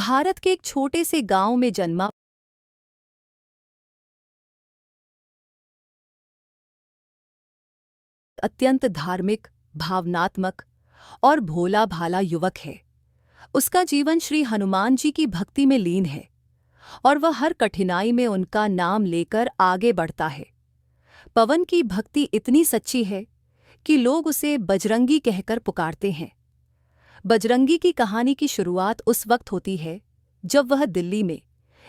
भारत के एक छोटे से गांव में जन्मा अत्यंत धार्मिक, भावनात्मक और भोला भाला युवक है। उसका जीवन श्री हनुमान जी की भक्ति में लीन है और वह हर कठिनाई में उनका नाम लेकर आगे बढ़ता है। पवन की भक्ति इतनी सच्ची है कि लोग उसे बजरंगी कहकर पुकारते हैं। बजरंगी की कहानी की शुरुआत उस वक्त होती है जब वह दिल्ली में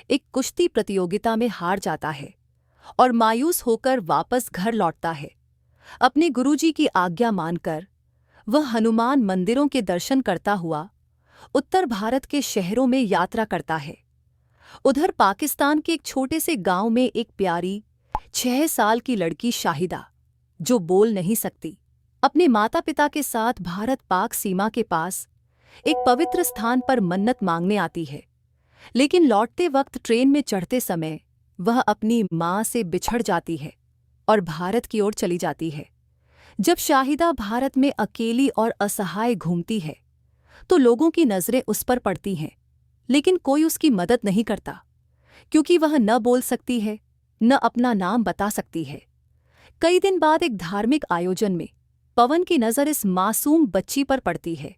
एक कुश्ती प्रतियोगिता में हार जाता है और मायूस होकर वापस घर लौटता है। अपने गुरुजी की आज्ञा मानकर वह हनुमान मंदिरों के दर्शन करता हुआ उत्तर भारत के शहरों में यात्रा करता है। उधर पाकिस्तान के एक छोटे से गांव में एक प्यारी 6 साल की लड़की शाहिदा, जो बोल नहीं सकती, अपने माता पिता के साथ भारत पाक सीमा के पास एक पवित्र स्थान पर मन्नत मांगने आती है। लेकिन लौटते वक्त ट्रेन में चढ़ते समय वह अपनी मां से बिछड़ जाती है और भारत की ओर चली जाती है। जब शाहिदा भारत में अकेली और असहाय घूमती है तो लोगों की नज़रें उस पर पड़ती हैं, लेकिन कोई उसकी मदद नहीं करता, क्योंकि वह न बोल सकती है, न अपना नाम बता सकती है। कई दिन बाद एक धार्मिक आयोजन में पवन की नज़र इस मासूम बच्ची पर पड़ती है।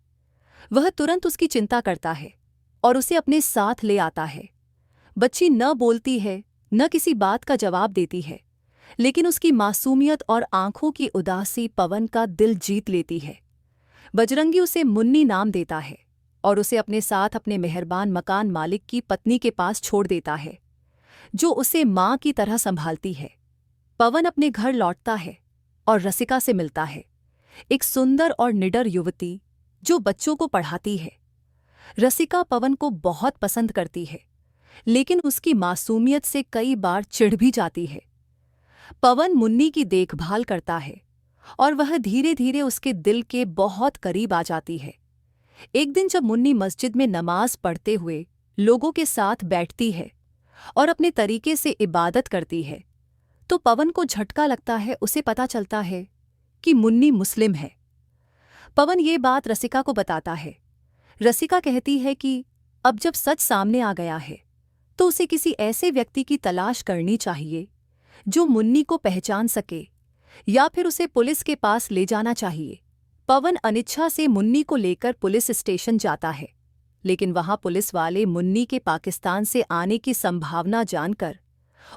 वह तुरंत उसकी चिंता करता है और उसे अपने साथ ले आता है। बच्ची न बोलती है, न किसी बात का जवाब देती है, लेकिन उसकी मासूमियत और आंखों की उदासी पवन का दिल जीत लेती है। बजरंगी उसे मुन्नी नाम देता है और उसे अपने साथ अपने मेहरबान मकान मालिक की पत्नी के पास छोड़ देता है, जो उसे मां की तरह संभालती है। पवन अपने घर लौटता है और रसिका से मिलता है, एक सुंदर और निडर युवती जो बच्चों को पढ़ाती है। रसिका पवन को बहुत पसंद करती है, लेकिन उसकी मासूमियत से कई बार चिढ़ भी जाती है। पवन मुन्नी की देखभाल करता है और वह धीरे धीरे उसके दिल के बहुत करीब आ जाती है। एक दिन जब मुन्नी मस्जिद में नमाज पढ़ते हुए लोगों के साथ बैठती है और अपने तरीके से इबादत करती है, तो पवन को झटका लगता है। उसे पता चलता है कि मुन्नी मुस्लिम है। पवन ये बात रसिका को बताता है। रसिका कहती है कि अब जब सच सामने आ गया है तो उसे किसी ऐसे व्यक्ति की तलाश करनी चाहिए जो मुन्नी को पहचान सके, या फिर उसे पुलिस के पास ले जाना चाहिए। पवन अनिच्छा से मुन्नी को लेकर पुलिस स्टेशन जाता है, लेकिन वहां पुलिस वाले मुन्नी के पाकिस्तान से आने की संभावना जानकर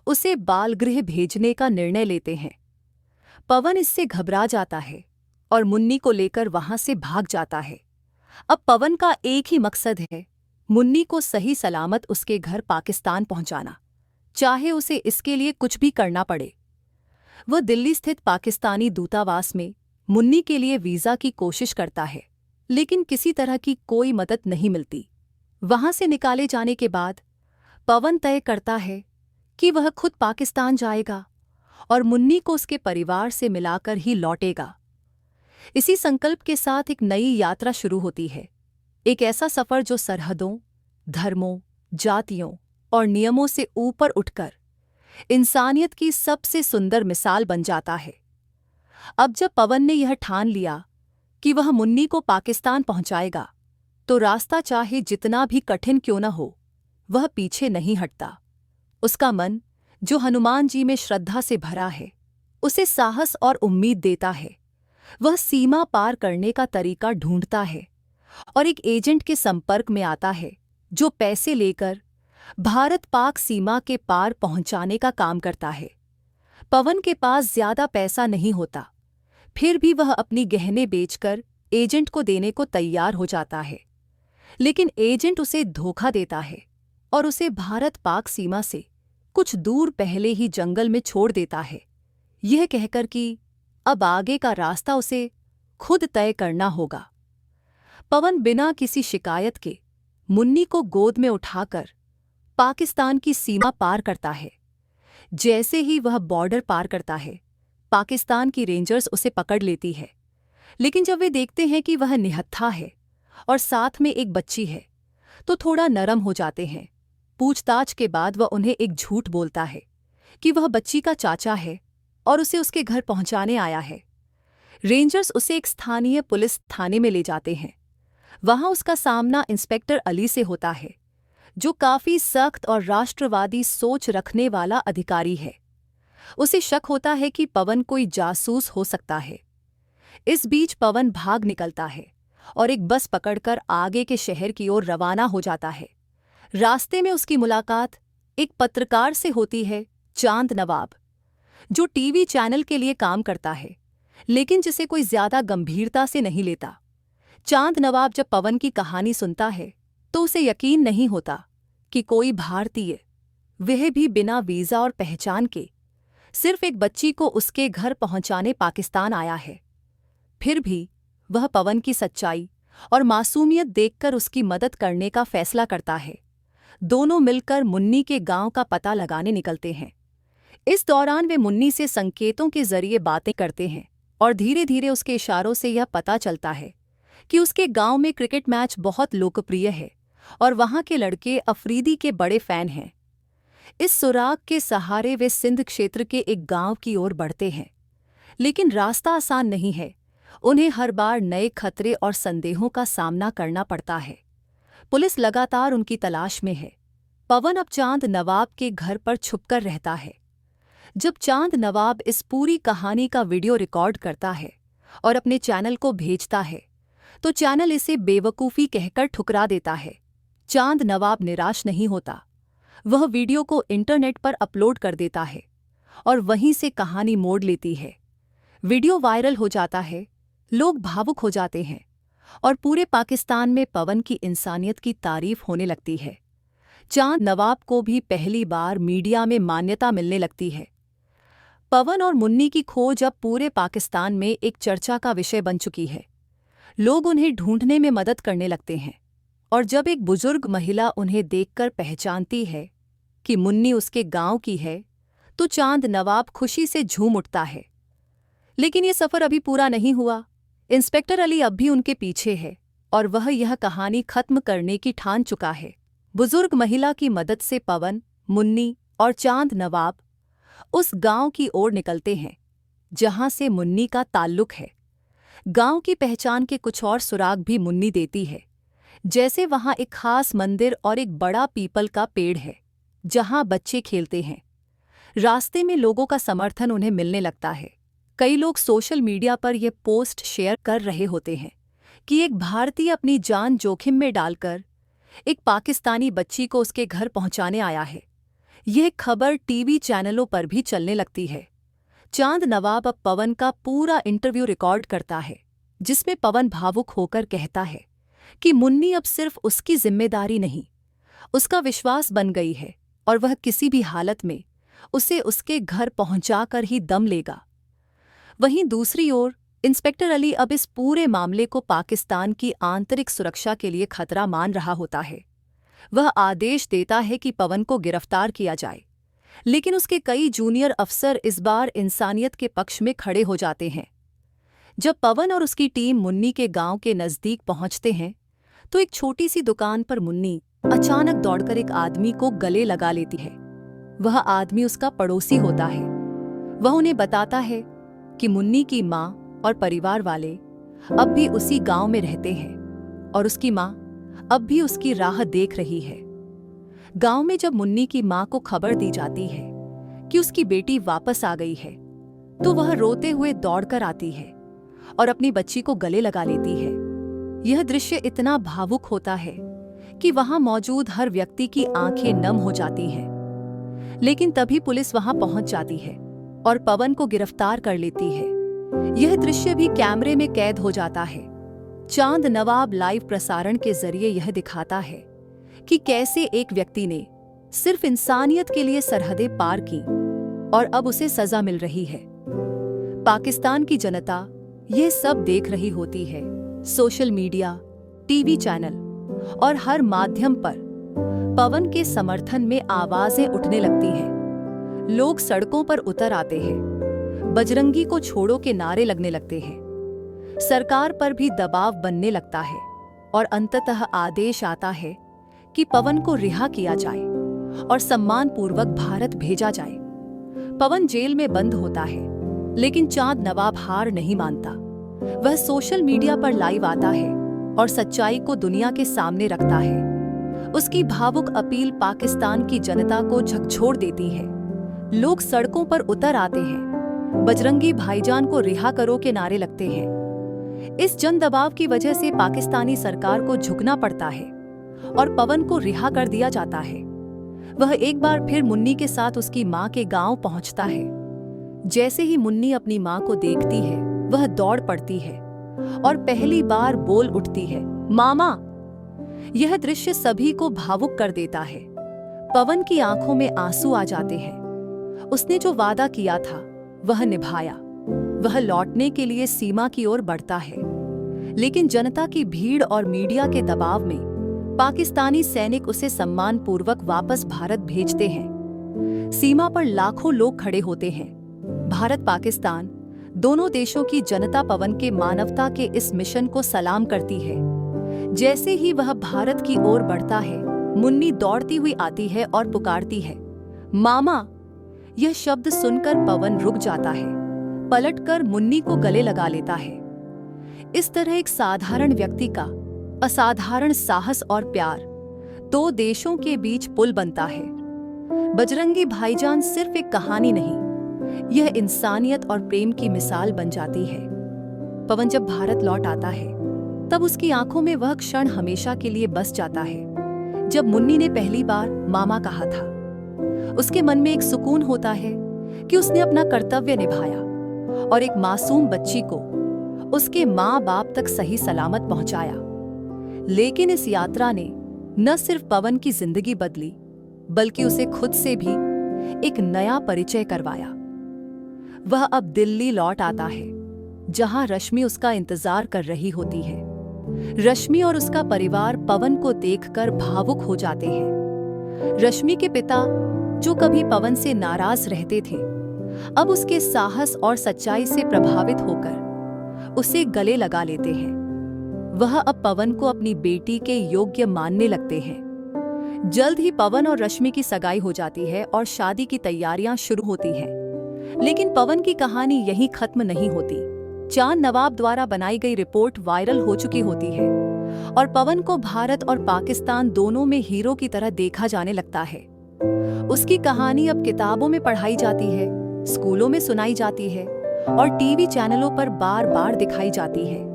उसे बालगृह भेजने का निर्णय लेते हैं। पवन इससे घबरा जाता है और मुन्नी को लेकर वहां से भाग जाता है। अब पवन का एक ही मकसद है, मुन्नी को सही सलामत उसके घर पाकिस्तान पहुंचाना, चाहे उसे इसके लिए कुछ भी करना पड़े। वह दिल्ली स्थित पाकिस्तानी दूतावास में मुन्नी के लिए वीज़ा की कोशिश करता है, लेकिन किसी तरह की कोई मदद नहीं मिलती। वहां से निकाले जाने के बाद पवन तय करता है कि वह खुद पाकिस्तान जाएगा और मुन्नी को उसके परिवार से मिलाकर ही लौटेगा। इसी संकल्प के साथ एक नई यात्रा शुरू होती है, एक ऐसा सफर जो सरहदों, धर्मों, जातियों और नियमों से ऊपर उठकर इंसानियत की सबसे सुंदर मिसाल बन जाता है। अब जब पवन ने यह ठान लिया कि वह मुन्नी को पाकिस्तान पहुंचाएगा, तो रास्ता चाहे जितना भी कठिन क्यों न हो, वह पीछे नहीं हटता। उसका मन, जो हनुमान जी में श्रद्धा से भरा है, उसे साहस और उम्मीद देता है। वह सीमा पार करने का तरीका ढूंढता है और एक एजेंट के संपर्क में आता है जो पैसे लेकर भारत पाक सीमा के पार पहुंचाने का काम करता है। पवन के पास ज्यादा पैसा नहीं होता, फिर भी वह अपनी गहने बेचकर एजेंट को देने को तैयार हो जाता है, लेकिन एजेंट उसे धोखा देता है और उसे भारत पाक सीमा से कुछ दूर पहले ही जंगल में छोड़ देता है, यह कहकर कि अब आगे का रास्ता उसे खुद तय करना होगा। पवन बिना किसी शिकायत के मुन्नी को गोद में उठाकर पाकिस्तान की सीमा पार करता है। जैसे ही वह बॉर्डर पार करता है, पाकिस्तान की रेंजर्स उसे पकड़ लेती है, लेकिन जब वे देखते हैं कि वह निहत्था है और साथ में एक बच्ची है, तो थोड़ा नरम हो जाते हैं। पूछताछ के बाद वह उन्हें एक झूठ बोलता है कि वह बच्ची का चाचा है और उसे उसके घर पहुंचाने आया है। रेंजर्स उसे एक स्थानीय पुलिस थाने में ले जाते हैं। वहां उसका सामना इंस्पेक्टर अली से होता है, जो काफी सख्त और राष्ट्रवादी सोच रखने वाला अधिकारी है। उसे शक होता है कि पवन कोई जासूस हो सकता है। इस बीच पवन भाग निकलता है और एक बस पकड़कर आगे के शहर की ओर रवाना हो जाता है। रास्ते में उसकी मुलाकात एक पत्रकार से होती है, चांद नवाब, जो टीवी चैनल के लिए काम करता है, लेकिन जिसे कोई ज्यादा गंभीरता से नहीं लेता। चांद नवाब जब पवन की कहानी सुनता है तो उसे यकीन नहीं होता कि कोई भारतीय, वह भी बिना वीजा और पहचान के, सिर्फ एक बच्ची को उसके घर पहुंचाने पाकिस्तान आया है। फिर भी वह पवन की सच्चाई और मासूमियत देखकर उसकी मदद करने का फैसला करता है। दोनों मिलकर मुन्नी के गांव का पता लगाने निकलते हैं। इस दौरान वे मुन्नी से संकेतों के जरिए बातें करते हैं और धीरे धीरे उसके इशारों से यह पता चलता है कि उसके गांव में क्रिकेट मैच बहुत लोकप्रिय है और वहां के लड़के अफरीदी के बड़े फैन हैं। इस सुराग के सहारे वे सिंध क्षेत्र के एक गांव की ओर बढ़ते हैं, लेकिन रास्ता आसान नहीं है। उन्हें हर बार नए खतरे और संदेहों का सामना करना पड़ता है। पुलिस लगातार उनकी तलाश में है। पवन अब चांद नवाब के घर पर छुपकर रहता है। जब चांद नवाब इस पूरी कहानी का वीडियो रिकॉर्ड करता है और अपने चैनल को भेजता है, तो चैनल इसे बेवकूफ़ी कहकर ठुकरा देता है। चांद नवाब निराश नहीं होता। वह वीडियो को इंटरनेट पर अपलोड कर देता है और वहीं से कहानी मोड़ लेती है। वीडियो वायरल हो जाता है, लोग भावुक हो जाते हैं और पूरे पाकिस्तान में पवन की इंसानियत की तारीफ होने लगती है। चांद नवाब को भी पहली बार मीडिया में मान्यता मिलने लगती है। पवन और मुन्नी की खोज अब पूरे पाकिस्तान में एक चर्चा का विषय बन चुकी है। लोग उन्हें ढूंढने में मदद करने लगते हैं और जब एक बुजुर्ग महिला उन्हें देखकर पहचानती है कि मुन्नी उसके गांव की है, तो चांद नवाब खुशी से झूम उठता है। लेकिन ये सफ़र अभी पूरा नहीं हुआ। इंस्पेक्टर अली अब भी उनके पीछे है और वह यह कहानी खत्म करने की ठान चुका है। बुजुर्ग महिला की मदद से पवन, मुन्नी और चांद नवाब उस गांव की ओर निकलते हैं जहां से मुन्नी का ताल्लुक है। गांव की पहचान के कुछ और सुराग भी मुन्नी देती है, जैसे वहां एक खास मंदिर और एक बड़ा पीपल का पेड़ है जहां बच्चे खेलते हैं। रास्ते में लोगों का समर्थन उन्हें मिलने लगता है। कई लोग सोशल मीडिया पर यह पोस्ट शेयर कर रहे होते हैं कि एक भारतीय अपनी जान जोखिम में डालकर एक पाकिस्तानी बच्ची को उसके घर पहुंचाने आया है। यह खबर टीवी चैनलों पर भी चलने लगती है। चांद नवाब अब पवन का पूरा इंटरव्यू रिकॉर्ड करता है, जिसमें पवन भावुक होकर कहता है कि मुन्नी अब सिर्फ उसकी जिम्मेदारी नहीं, उसका विश्वास बन गई है और वह किसी भी हालत में उसे उसके घर पहुंचाकर ही दम लेगा। वहीं दूसरी ओर इंस्पेक्टर अली अब इस पूरे मामले को पाकिस्तान की आंतरिक सुरक्षा के लिए खतरा मान रहा होता है। वह आदेश देता है कि पवन को गिरफ्तार किया जाए, लेकिन उसके कई जूनियर अफसर इस बार इंसानियत के पक्ष में खड़े हो जाते हैं। जब पवन और उसकी टीम मुन्नी के गांव के नज़दीक पहुंचते हैं, तो एक छोटी सी दुकान पर मुन्नी अचानक दौड़कर एक आदमी को गले लगा लेती है। वह आदमी उसका पड़ोसी होता है। वह उन्हें बताता है कि मुन्नी की माँ और परिवार वाले अब भी उसी गांव में रहते हैं और उसकी माँ अब भी उसकी राह देख रही है। गांव में जब मुन्नी की माँ को खबर दी जाती है कि उसकी बेटी वापस आ गई है, तो वह रोते हुए दौड़कर आती है और अपनी बच्ची को गले लगा लेती है। यह दृश्य इतना भावुक होता है कि वहां मौजूद हर व्यक्ति की आंखें नम हो जाती हैं। लेकिन तभी पुलिस वहां पहुंच जाती है और पवन को गिरफ्तार कर लेती है। यह दृश्य भी कैमरे में कैद हो जाता है। चांद नवाब लाइव प्रसारण के जरिए यह दिखाता है कि कैसे एक व्यक्ति ने सिर्फ इंसानियत के लिए सरहदें पार की और अब उसे सजा मिल रही है। पाकिस्तान की जनता यह सब देख रही होती है। सोशल मीडिया, टीवी चैनल और हर माध्यम पर पवन के समर्थन में आवाजें उठने लगती हैं। लोग सड़कों पर उतर आते हैं, बजरंगी को छोड़ो के नारे लगने लगते हैं। सरकार पर भी दबाव बनने लगता है और अंततः आदेश आता है कि पवन को रिहा किया जाए और सम्मानपूर्वक भारत भेजा जाए। पवन जेल में बंद होता है, लेकिन चांद नवाब हार नहीं मानता। वह सोशल मीडिया पर लाइव आता है और सच्चाई को दुनिया के सामने रखता है। उसकी भावुक अपील पाकिस्तान की जनता को झकझोर देती है। लोग सड़कों पर उतर आते हैं, बजरंगी भाईजान को रिहा करो के नारे लगते हैं। इस जन दबाव की वजह से पाकिस्तानी सरकार को झुकना पड़ता है और पवन को रिहा कर दिया जाता है। वह एक बार फिर मुन्नी के साथ उसकी मां के गांव पहुंचता है। जैसे ही मुन्नी अपनी मां को देखती है, वह दौड़ पड़ती है और पहली बार बोल उठती है, मामा। यह दृश्य सभी को भावुक कर देता है। पवन की आंखों में आंसू आ जाते हैं। उसने जो वादा किया था वह निभाया। वह लौटने के लिए सीमा की ओर बढ़ता है, लेकिन जनता की भीड़ और मीडिया के दबाव में पाकिस्तानी सैनिक उसे सम्मानपूर्वक वापस भारत भेजते हैं। सीमा पर लाखों लोग खड़े होते हैं। भारत पाकिस्तान दोनों देशों की जनता पवन के मानवता के इस मिशन को सलाम करती है। जैसे ही वह भारत की ओर बढ़ता है, मुन्नी दौड़ती हुई आती है और पुकारती है, मामा। यह शब्द सुनकर पवन रुक जाता है, पलटकर मुन्नी को गले लगा लेता है। इस तरह एक साधारण व्यक्ति का असाधारण साहस और प्यार दो देशों के बीच पुल बनता है। बजरंगी भाईजान सिर्फ एक कहानी नहीं, यह इंसानियत और प्रेम की मिसाल बन जाती है। पवन जब भारत लौट आता है, तब उसकी आंखों में वह क्षण हमेशा के लिए बस जाता है जब मुन्नी ने पहली बार मामा कहा था। उसके मन में एक सुकून होता है कि उसने अपना कर्तव्य निभाया और एक मासूम बच्ची को उसके माँ बाप तक सही सलामत पहुंचाया। लेकिन इस यात्रा ने न सिर्फ पवन की जिंदगी बदली, बल्कि उसे खुद से भी एक नया परिचय करवाया। वह अब दिल्ली लौट आता है, जहां रश्मि उसका इंतजार कर रही होती है। रश्मि और उसका परिवार पवन को देखकर भावुक हो जाते हैं। रश्मि के पिता, जो कभी पवन से नाराज रहते थे, अब उसके साहस और सच्चाई से प्रभावित होकर उसे गले लगा लेते हैं। वह अब पवन को अपनी बेटी के योग्य मानने लगते हैं। जल्द ही पवन और रश्मि की सगाई हो जाती है और शादी की तैयारियां शुरू होती हैं। लेकिन पवन की कहानी यहीं खत्म नहीं होती। चांद नवाब द्वारा बनाई गई रिपोर्ट वायरल हो चुकी होती है और पवन को भारत और पाकिस्तान दोनों में हीरो की तरह देखा जाने लगता है। उसकी कहानी अब किताबों में पढ़ाई जाती है, स्कूलों में सुनाई जाती है और टीवी चैनलों पर बार बार दिखाई जाती है।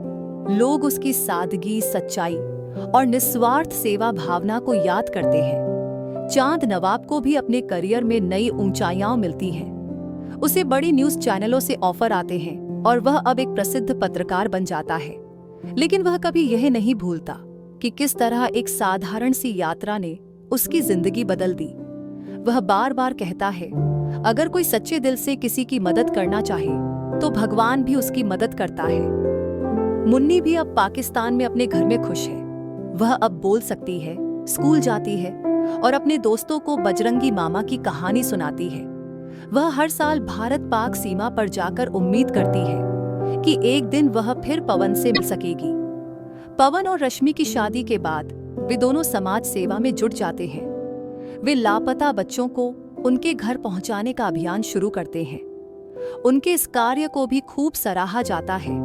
लोग उसकी सादगी, सच्चाई और निस्वार्थ सेवा भावना को याद करते हैं। चांद नवाब को भी अपने करियर में नई ऊंचाइयां मिलती हैं। उसे बड़ी न्यूज चैनलों से ऑफर आते हैं और वह अब एक प्रसिद्ध पत्रकार बन जाता है। लेकिन वह कभी यह नहीं भूलता कि किस तरह एक साधारण सी यात्रा ने उसकी जिंदगी बदल दी। वह बार बार कहता है, अगर कोई सच्चे दिल से किसी की मदद करना चाहे तो भगवान भी उसकी मदद करता है। मुन्नी भी अब पाकिस्तान में अपने घर में खुश है। वह अब बोल सकती है, स्कूल जाती है और अपने दोस्तों को बजरंगी मामा की कहानी सुनाती है। वह हर साल भारत पाक सीमा पर जाकर उम्मीद करती है कि एक दिन वह फिर पवन से मिल सकेगी। पवन और रश्मि की शादी के बाद वे दोनों समाज सेवा में जुट जाते हैं। वे लापता बच्चों को उनके घर पहुंचाने का अभियान शुरू करते हैं। उनके इस कार्य को भी खूब सराहा जाता है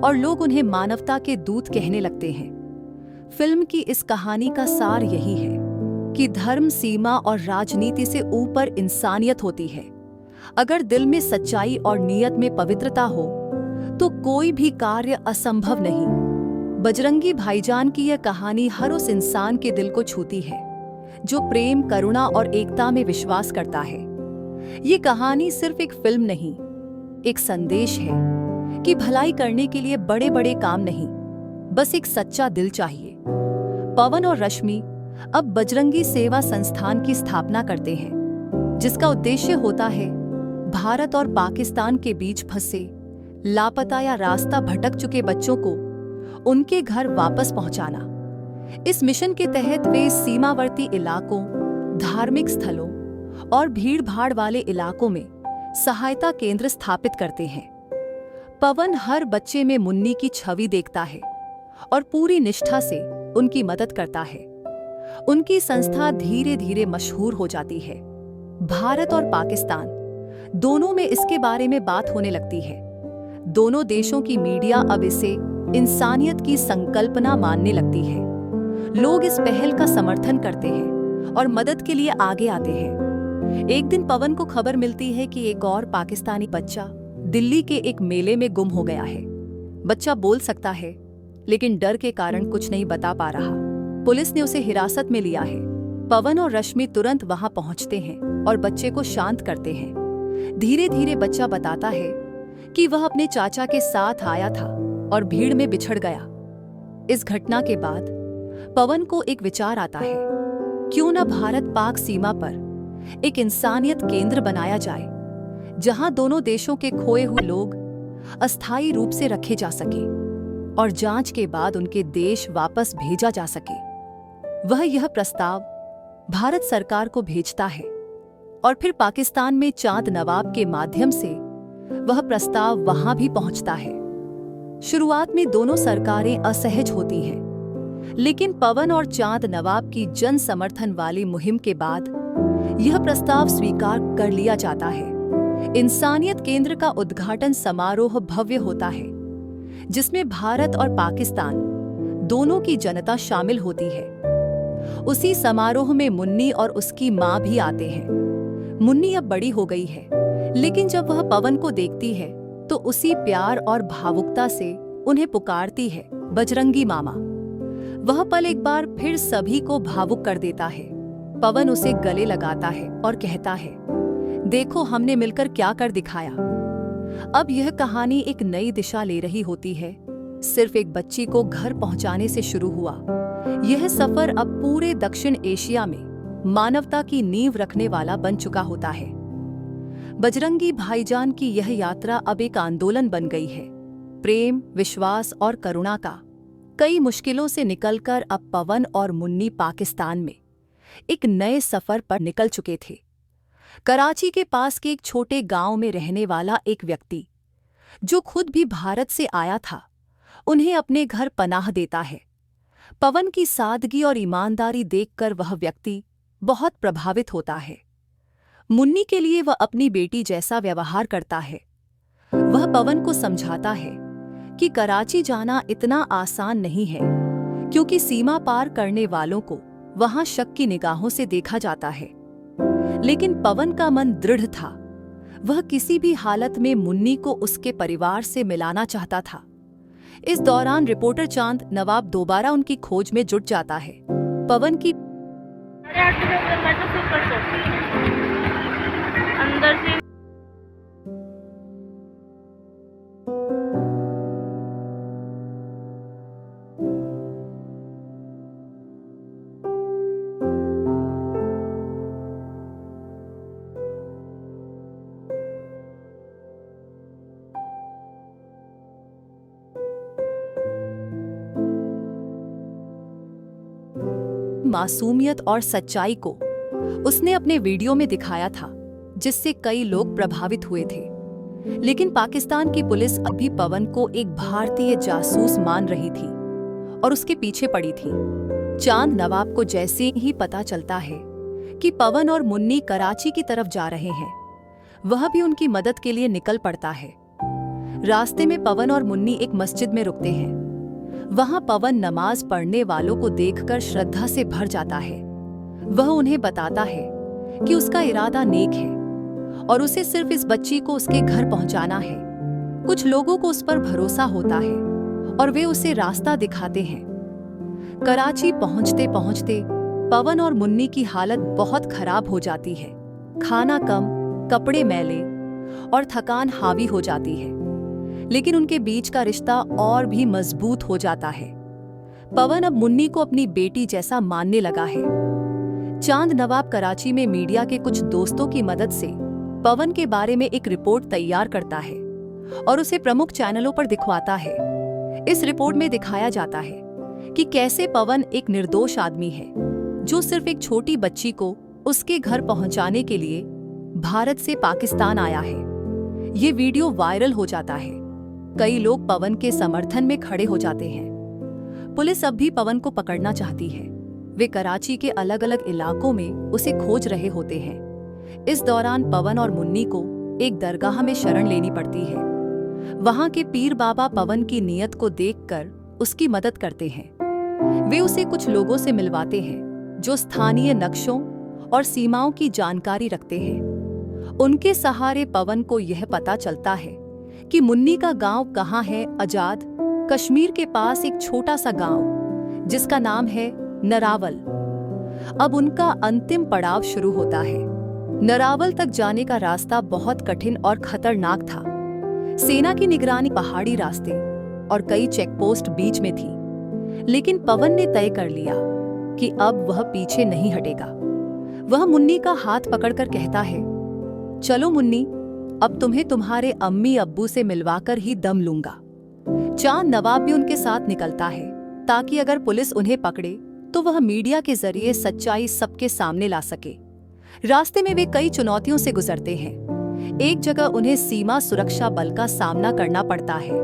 और लोग उन्हें मानवता के दूत कहने लगते हैं। फिल्म की इस कहानी का सार यही है कि धर्म, सीमा और राजनीति से ऊपर इंसानियत होती है। अगर दिल में सच्चाई और नीयत में पवित्रता हो तो कोई भी कार्य असंभव नहीं। बजरंगी भाईजान की यह कहानी हर उस इंसान के दिल को छूती है जो प्रेम, करुणा और एकता में विश्वास करता है। ये कहानी सिर्फ एक फिल्म नहीं, एक संदेश है कि भलाई करने के लिए बड़े बड़े काम नहीं, बस एक सच्चा दिल चाहिए। पवन और रश्मि अब बजरंगी सेवा संस्थान की स्थापना करते हैं, जिसका उद्देश्य होता है भारत और पाकिस्तान के बीच फंसे, लापता या रास्ता भटक चुके बच्चों को उनके घर वापस पहुंचाना। इस मिशन के तहत वे सीमावर्ती इलाकों, धार्मिक स्थलों और भीड़-भाड़ वाले इलाकों में सहायता केंद्र स्थापित करते हैं। पवन हर बच्चे में मुन्नी की छवि देखता है और पूरी निष्ठा से उनकी मदद करता है। उनकी संस्था धीरे धीरे मशहूर हो जाती है। भारत और पाकिस्तान दोनों में इसके बारे में बात होने लगती है। दोनों देशों की मीडिया अब इसे इंसानियत की संकल्पना मानने लगती है। लोग इस पहल का समर्थन करते हैं और मदद के लिए आगे आते हैं। एक दिन पवन को खबर मिलती है कि एक और पाकिस्तानी बच्चा दिल्ली के एक मेले में गुम हो गया है। बच्चा बोल सकता है, लेकिन डर के कारण कुछ नहीं बता पा रहा। पुलिस ने उसे हिरासत में लिया है। पवन और रश्मि तुरंत वहां पहुंचते हैं और बच्चे को शांत करते हैं। धीरे धीरे बच्चा बताता है कि वह अपने चाचा के साथ आया था और भीड़ में बिछड़ गया। इस घटना के बाद पवन को एक विचार आता है, क्यों न भारत पाक सीमा पर एक इंसानियत केंद्र बनाया जाए, जहां दोनों देशों के खोए हुए लोग अस्थायी रूप से रखे जा सके और जांच के बाद उनके देश वापस भेजा जा सके। वह यह प्रस्ताव भारत सरकार को भेजता है और फिर पाकिस्तान में चांद नवाब के माध्यम से वह प्रस्ताव वहां भी पहुंचता है। शुरुआत में दोनों सरकारें असहज होती हैं, लेकिन पवन और चांद नवाब की जन समर्थन वाली मुहिम के बाद यह प्रस्ताव स्वीकार कर लिया जाता है। इंसानियत केंद्र का उद्घाटन समारोह भव्य होता है, जिसमें भारत और पाकिस्तान दोनों की जनता शामिल होती है। उसी समारोह में मुन्नी और उसकी मां भी आते हैं। मुन्नी अब बड़ी हो गई है, लेकिन जब वह पवन को देखती है तो उसी प्यार और भावुकता से उन्हें पुकारती है, बजरंगी मामा। वह पल एक बार फिर सभी को भावुक कर देता है। पवन उसे गले लगाता है और कहता है, देखो हमने मिलकर क्या कर दिखाया। अब यह कहानी एक नई दिशा ले रही होती है। सिर्फ एक बच्ची को घर पहुंचाने से शुरू हुआ यह सफर अब पूरे दक्षिण एशिया में मानवता की नींव रखने वाला बन चुका होता है। बजरंगी भाईजान की यह यात्रा अब एक आंदोलन बन गई है, प्रेम, विश्वास और करुणा का। कई मुश्किलों से निकलकर अब पवन और मुन्नी पाकिस्तान में एक नए सफर पर निकल चुके थे। कराची के पास के एक छोटे गांव में रहने वाला एक व्यक्ति, जो खुद भी भारत से आया था, उन्हें अपने घर पनाह देता है। पवन की सादगी और ईमानदारी देखकर वह व्यक्ति बहुत प्रभावित होता है। मुन्नी के लिए वह अपनी बेटी जैसा व्यवहार करता है। वह पवन को समझाता है कि कराची जाना इतना आसान नहीं है, क्योंकि सीमा पार करने वालों को वहां शक की निगाहों से देखा जाता है। लेकिन पवन का मन दृढ़ था। वह किसी भी हालत में मुन्नी को उसके परिवार से मिलाना चाहता था। इस दौरान रिपोर्टर चांद नवाब दोबारा उनकी खोज में जुट जाता है। पवन की अंदर से मासूमियत और सच्चाई को उसने अपने वीडियो में दिखाया था, जिससे कई लोग प्रभावित हुए थे। लेकिन पाकिस्तान की पुलिस अभी पवन को एक भारतीय जासूस मान रही थी और उसके पीछे पड़ी थी। चांद नवाब को जैसे ही पता चलता है कि पवन और मुन्नी कराची की तरफ जा रहे हैं, वह भी उनकी मदद के लिए निकल पड़ता है। रास्ते में पवन और मुन्नी एक मस्जिद में रुकते हैं। वहां पवन नमाज पढ़ने वालों को देखकर श्रद्धा से भर जाता है। वह उन्हें बताता है कि उसका इरादा नेक है और उसे सिर्फ इस बच्ची को उसके घर पहुंचाना है। कुछ लोगों को उस पर भरोसा होता है और वे उसे रास्ता दिखाते हैं। कराची पहुंचते पहुंचते पवन और मुन्नी की हालत बहुत खराब हो जाती है। खाना कम, कपड़े मैले और थकान हावी हो जाती है, लेकिन उनके बीच का रिश्ता और भी मजबूत हो जाता है। पवन अब मुन्नी को अपनी बेटी जैसा मानने लगा है। चांद नवाब कराची में मीडिया के कुछ दोस्तों की मदद से पवन के बारे में एक रिपोर्ट तैयार करता है और उसे प्रमुख चैनलों पर दिखवाता है। इस रिपोर्ट में दिखाया जाता है कि कैसे पवन एक निर्दोष आदमी है, जो सिर्फ एक छोटी बच्ची को उसके घर पहुंचाने के लिए भारत से पाकिस्तान आया है। ये वीडियो वायरल हो जाता है। कई लोग पवन के समर्थन में खड़े हो जाते हैं। पुलिस अब भी पवन को पकड़ना चाहती है। वे कराची के अलग अलग इलाकों में उसे खोज रहे होते हैं। इस दौरान पवन और मुन्नी को एक दरगाह में शरण लेनी पड़ती है। वहां के पीर बाबा पवन की नीयत को देखकर उसकी मदद करते हैं। वे उसे कुछ लोगों से मिलवाते हैं जो स्थानीय नक्शों और सीमाओं की जानकारी रखते हैं। उनके सहारे पवन को यह पता चलता है कि मुन्नी का गांव कहाँ है। आजाद कश्मीर के पास एक छोटा सा गांव जिसका नाम है नरावल। अब उनका अंतिम पड़ाव शुरू होता है। नरावल तक जाने का रास्ता बहुत कठिन और खतरनाक था। सेना की निगरानी, पहाड़ी रास्ते और कई चेकपोस्ट बीच में थी, लेकिन पवन ने तय कर लिया कि अब वह पीछे नहीं हटेगा। वह मुन्नी का हाथ पकड़कर कहता है, चलो मुन्नी, अब तुम्हें तुम्हारे अम्मी अब्बू से मिलवाकर ही दम लूंगा। चांद नवाब भी उनके साथ निकलता है ताकि अगर पुलिस उन्हें पकड़े तो वह मीडिया के जरिए सच्चाई सबके सामने ला सके। रास्ते में वे कई चुनौतियों से गुजरते हैं। एक जगह उन्हें सीमा सुरक्षा बल का सामना करना पड़ता है,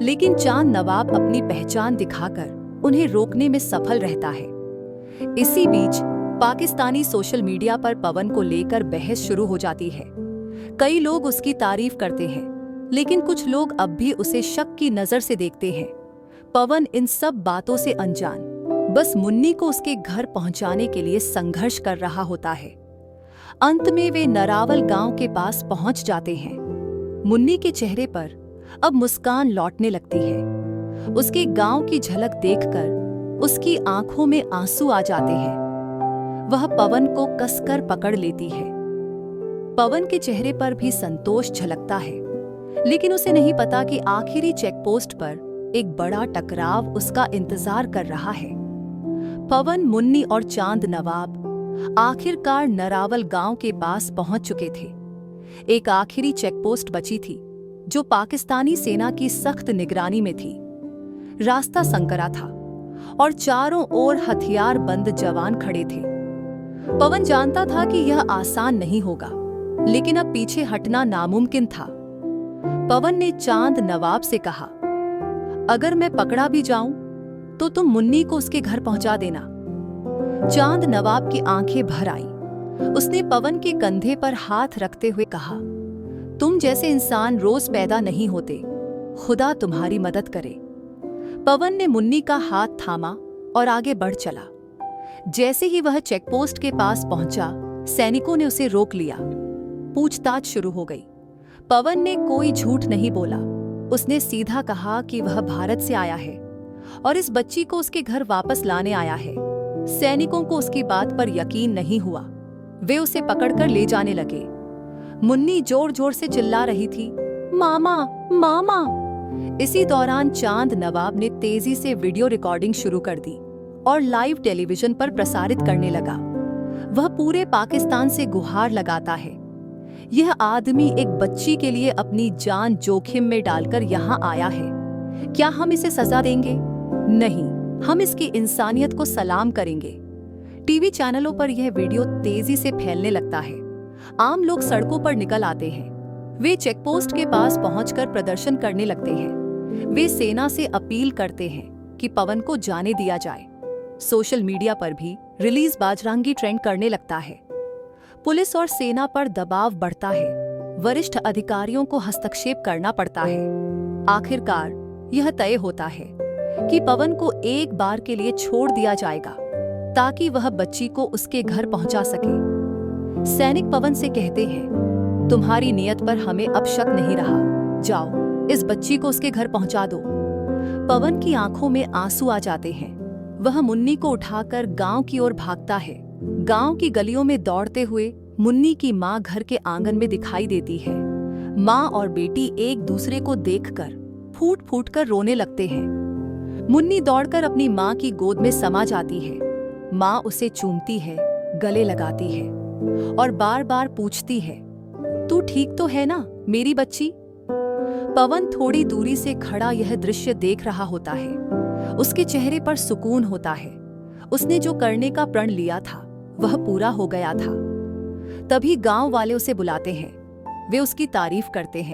लेकिन चांद नवाब अपनी पहचान दिखाकर उन्हें रोकने में सफल रहता है। इसी बीच पाकिस्तानी सोशल मीडिया पर पवन को लेकर बहस शुरू हो जाती है। कई लोग उसकी तारीफ करते हैं, लेकिन कुछ लोग अब भी उसे शक की नजर से देखते हैं। पवन इन सब बातों से अनजान बस मुन्नी को उसके घर पहुंचाने के लिए संघर्ष कर रहा होता है। अंत में वे नरावल गांव के पास पहुंच जाते हैं। मुन्नी के चेहरे पर अब मुस्कान लौटने लगती है। उसके गांव की झलक देखकर उसकी आंखों में आंसू आ जाते हैं। वह पवन को कसकर पकड़ लेती है। पवन के चेहरे पर भी संतोष झलकता है, लेकिन उसे नहीं पता कि आखिरी चेकपोस्ट पर एक बड़ा टकराव उसका इंतजार कर रहा है। पवन, मुन्नी और चांद नवाब आखिरकार नरावल गांव के पास पहुंच चुके थे। एक आखिरी चेकपोस्ट बची थी जो पाकिस्तानी सेना की सख्त निगरानी में थी। रास्ता संकरा था और चारों ओर हथियार बंद जवान खड़े थे। पवन जानता था कि यह आसान नहीं होगा, लेकिन अब पीछे हटना नामुमकिन था। पवन ने चांद नवाब से कहा, अगर मैं पकड़ा भी जाऊं तो तुम मुन्नी को उसके घर पहुंचा देना। चांद नवाब की आंखें भर आई। उसने पवन के कंधे पर हाथ रखते हुए कहा, तुम जैसे इंसान रोज पैदा नहीं होते, खुदा तुम्हारी मदद करे। पवन ने मुन्नी का हाथ थामा और आगे बढ़ चला। जैसे ही वह चेकपोस्ट के पास पहुंचा, सैनिकों ने उसे रोक लिया। पूछताछ शुरू हो गई। पवन ने कोई झूठ नहीं बोला। उसने सीधा कहा कि वह भारत से आया है और इस बच्ची को उसके घर वापस लाने आया है। सैनिकों को उसकी बात पर यकीन नहीं हुआ। वे उसे पकड़कर ले जाने लगे। मुन्नी जोर जोर से चिल्ला रही थी, मामा, मामा। इसी दौरान चांद नवाब ने तेजी से वीडियो रिकॉर्डिंग शुरू कर दी और लाइव टेलीविजन पर प्रसारित करने लगा। वह पूरे पाकिस्तान से गुहार लगाता है, यह आदमी एक बच्ची के लिए अपनी जान जोखिम में डालकर यहाँ आया है। क्या हम इसे सजा देंगे? नहीं, हम इसकी इंसानियत को सलाम करेंगे। टीवी चैनलों पर यह वीडियो तेजी से फैलने लगता है। आम लोग सड़कों पर निकल आते हैं। वे चेकपोस्ट के पास पहुंचकर प्रदर्शन करने लगते हैं। वे सेना से अपील करते हैं कि पवन को जाने दिया जाए। सोशल मीडिया पर भी रिलीज बाजरंगी ट्रेंड करने लगता है। पुलिस और सेना पर दबाव बढ़ता है। वरिष्ठ अधिकारियों को हस्तक्षेप करना पड़ता है। आखिरकार यह तय होता है कि पवन को एक बार के लिए छोड़ दिया जाएगा ताकि वह बच्ची को उसके घर पहुंचा सके। सैनिक पवन से कहते हैं, तुम्हारी नियत पर हमें अब शक नहीं रहा, जाओ इस बच्ची को उसके घर पहुंचा दो। पवन की आंखों में आंसू आ जाते हैं। वह मुन्नी को उठाकर गांव की ओर भागता है। गांव की गलियों में दौड़ते हुए मुन्नी की माँ घर के आंगन में दिखाई देती है। माँ और बेटी एक दूसरे को देखकर फूट फूट कर रोने लगते हैं। मुन्नी दौड़कर अपनी माँ की गोद में समा जाती है। माँ उसे चूमती है, गले लगाती है और बार बार पूछती है, तू ठीक तो है ना मेरी बच्ची? पवन थोड़ी दूरी से खड़ा यह दृश्य देख रहा होता है। उसके चेहरे पर सुकून होता है। उसने जो करने का प्रण लिया था वह पूरा हो गया था। तभी गांव वाले उसे बुलाते हैं। वे उसकी तारीफ करते हैं।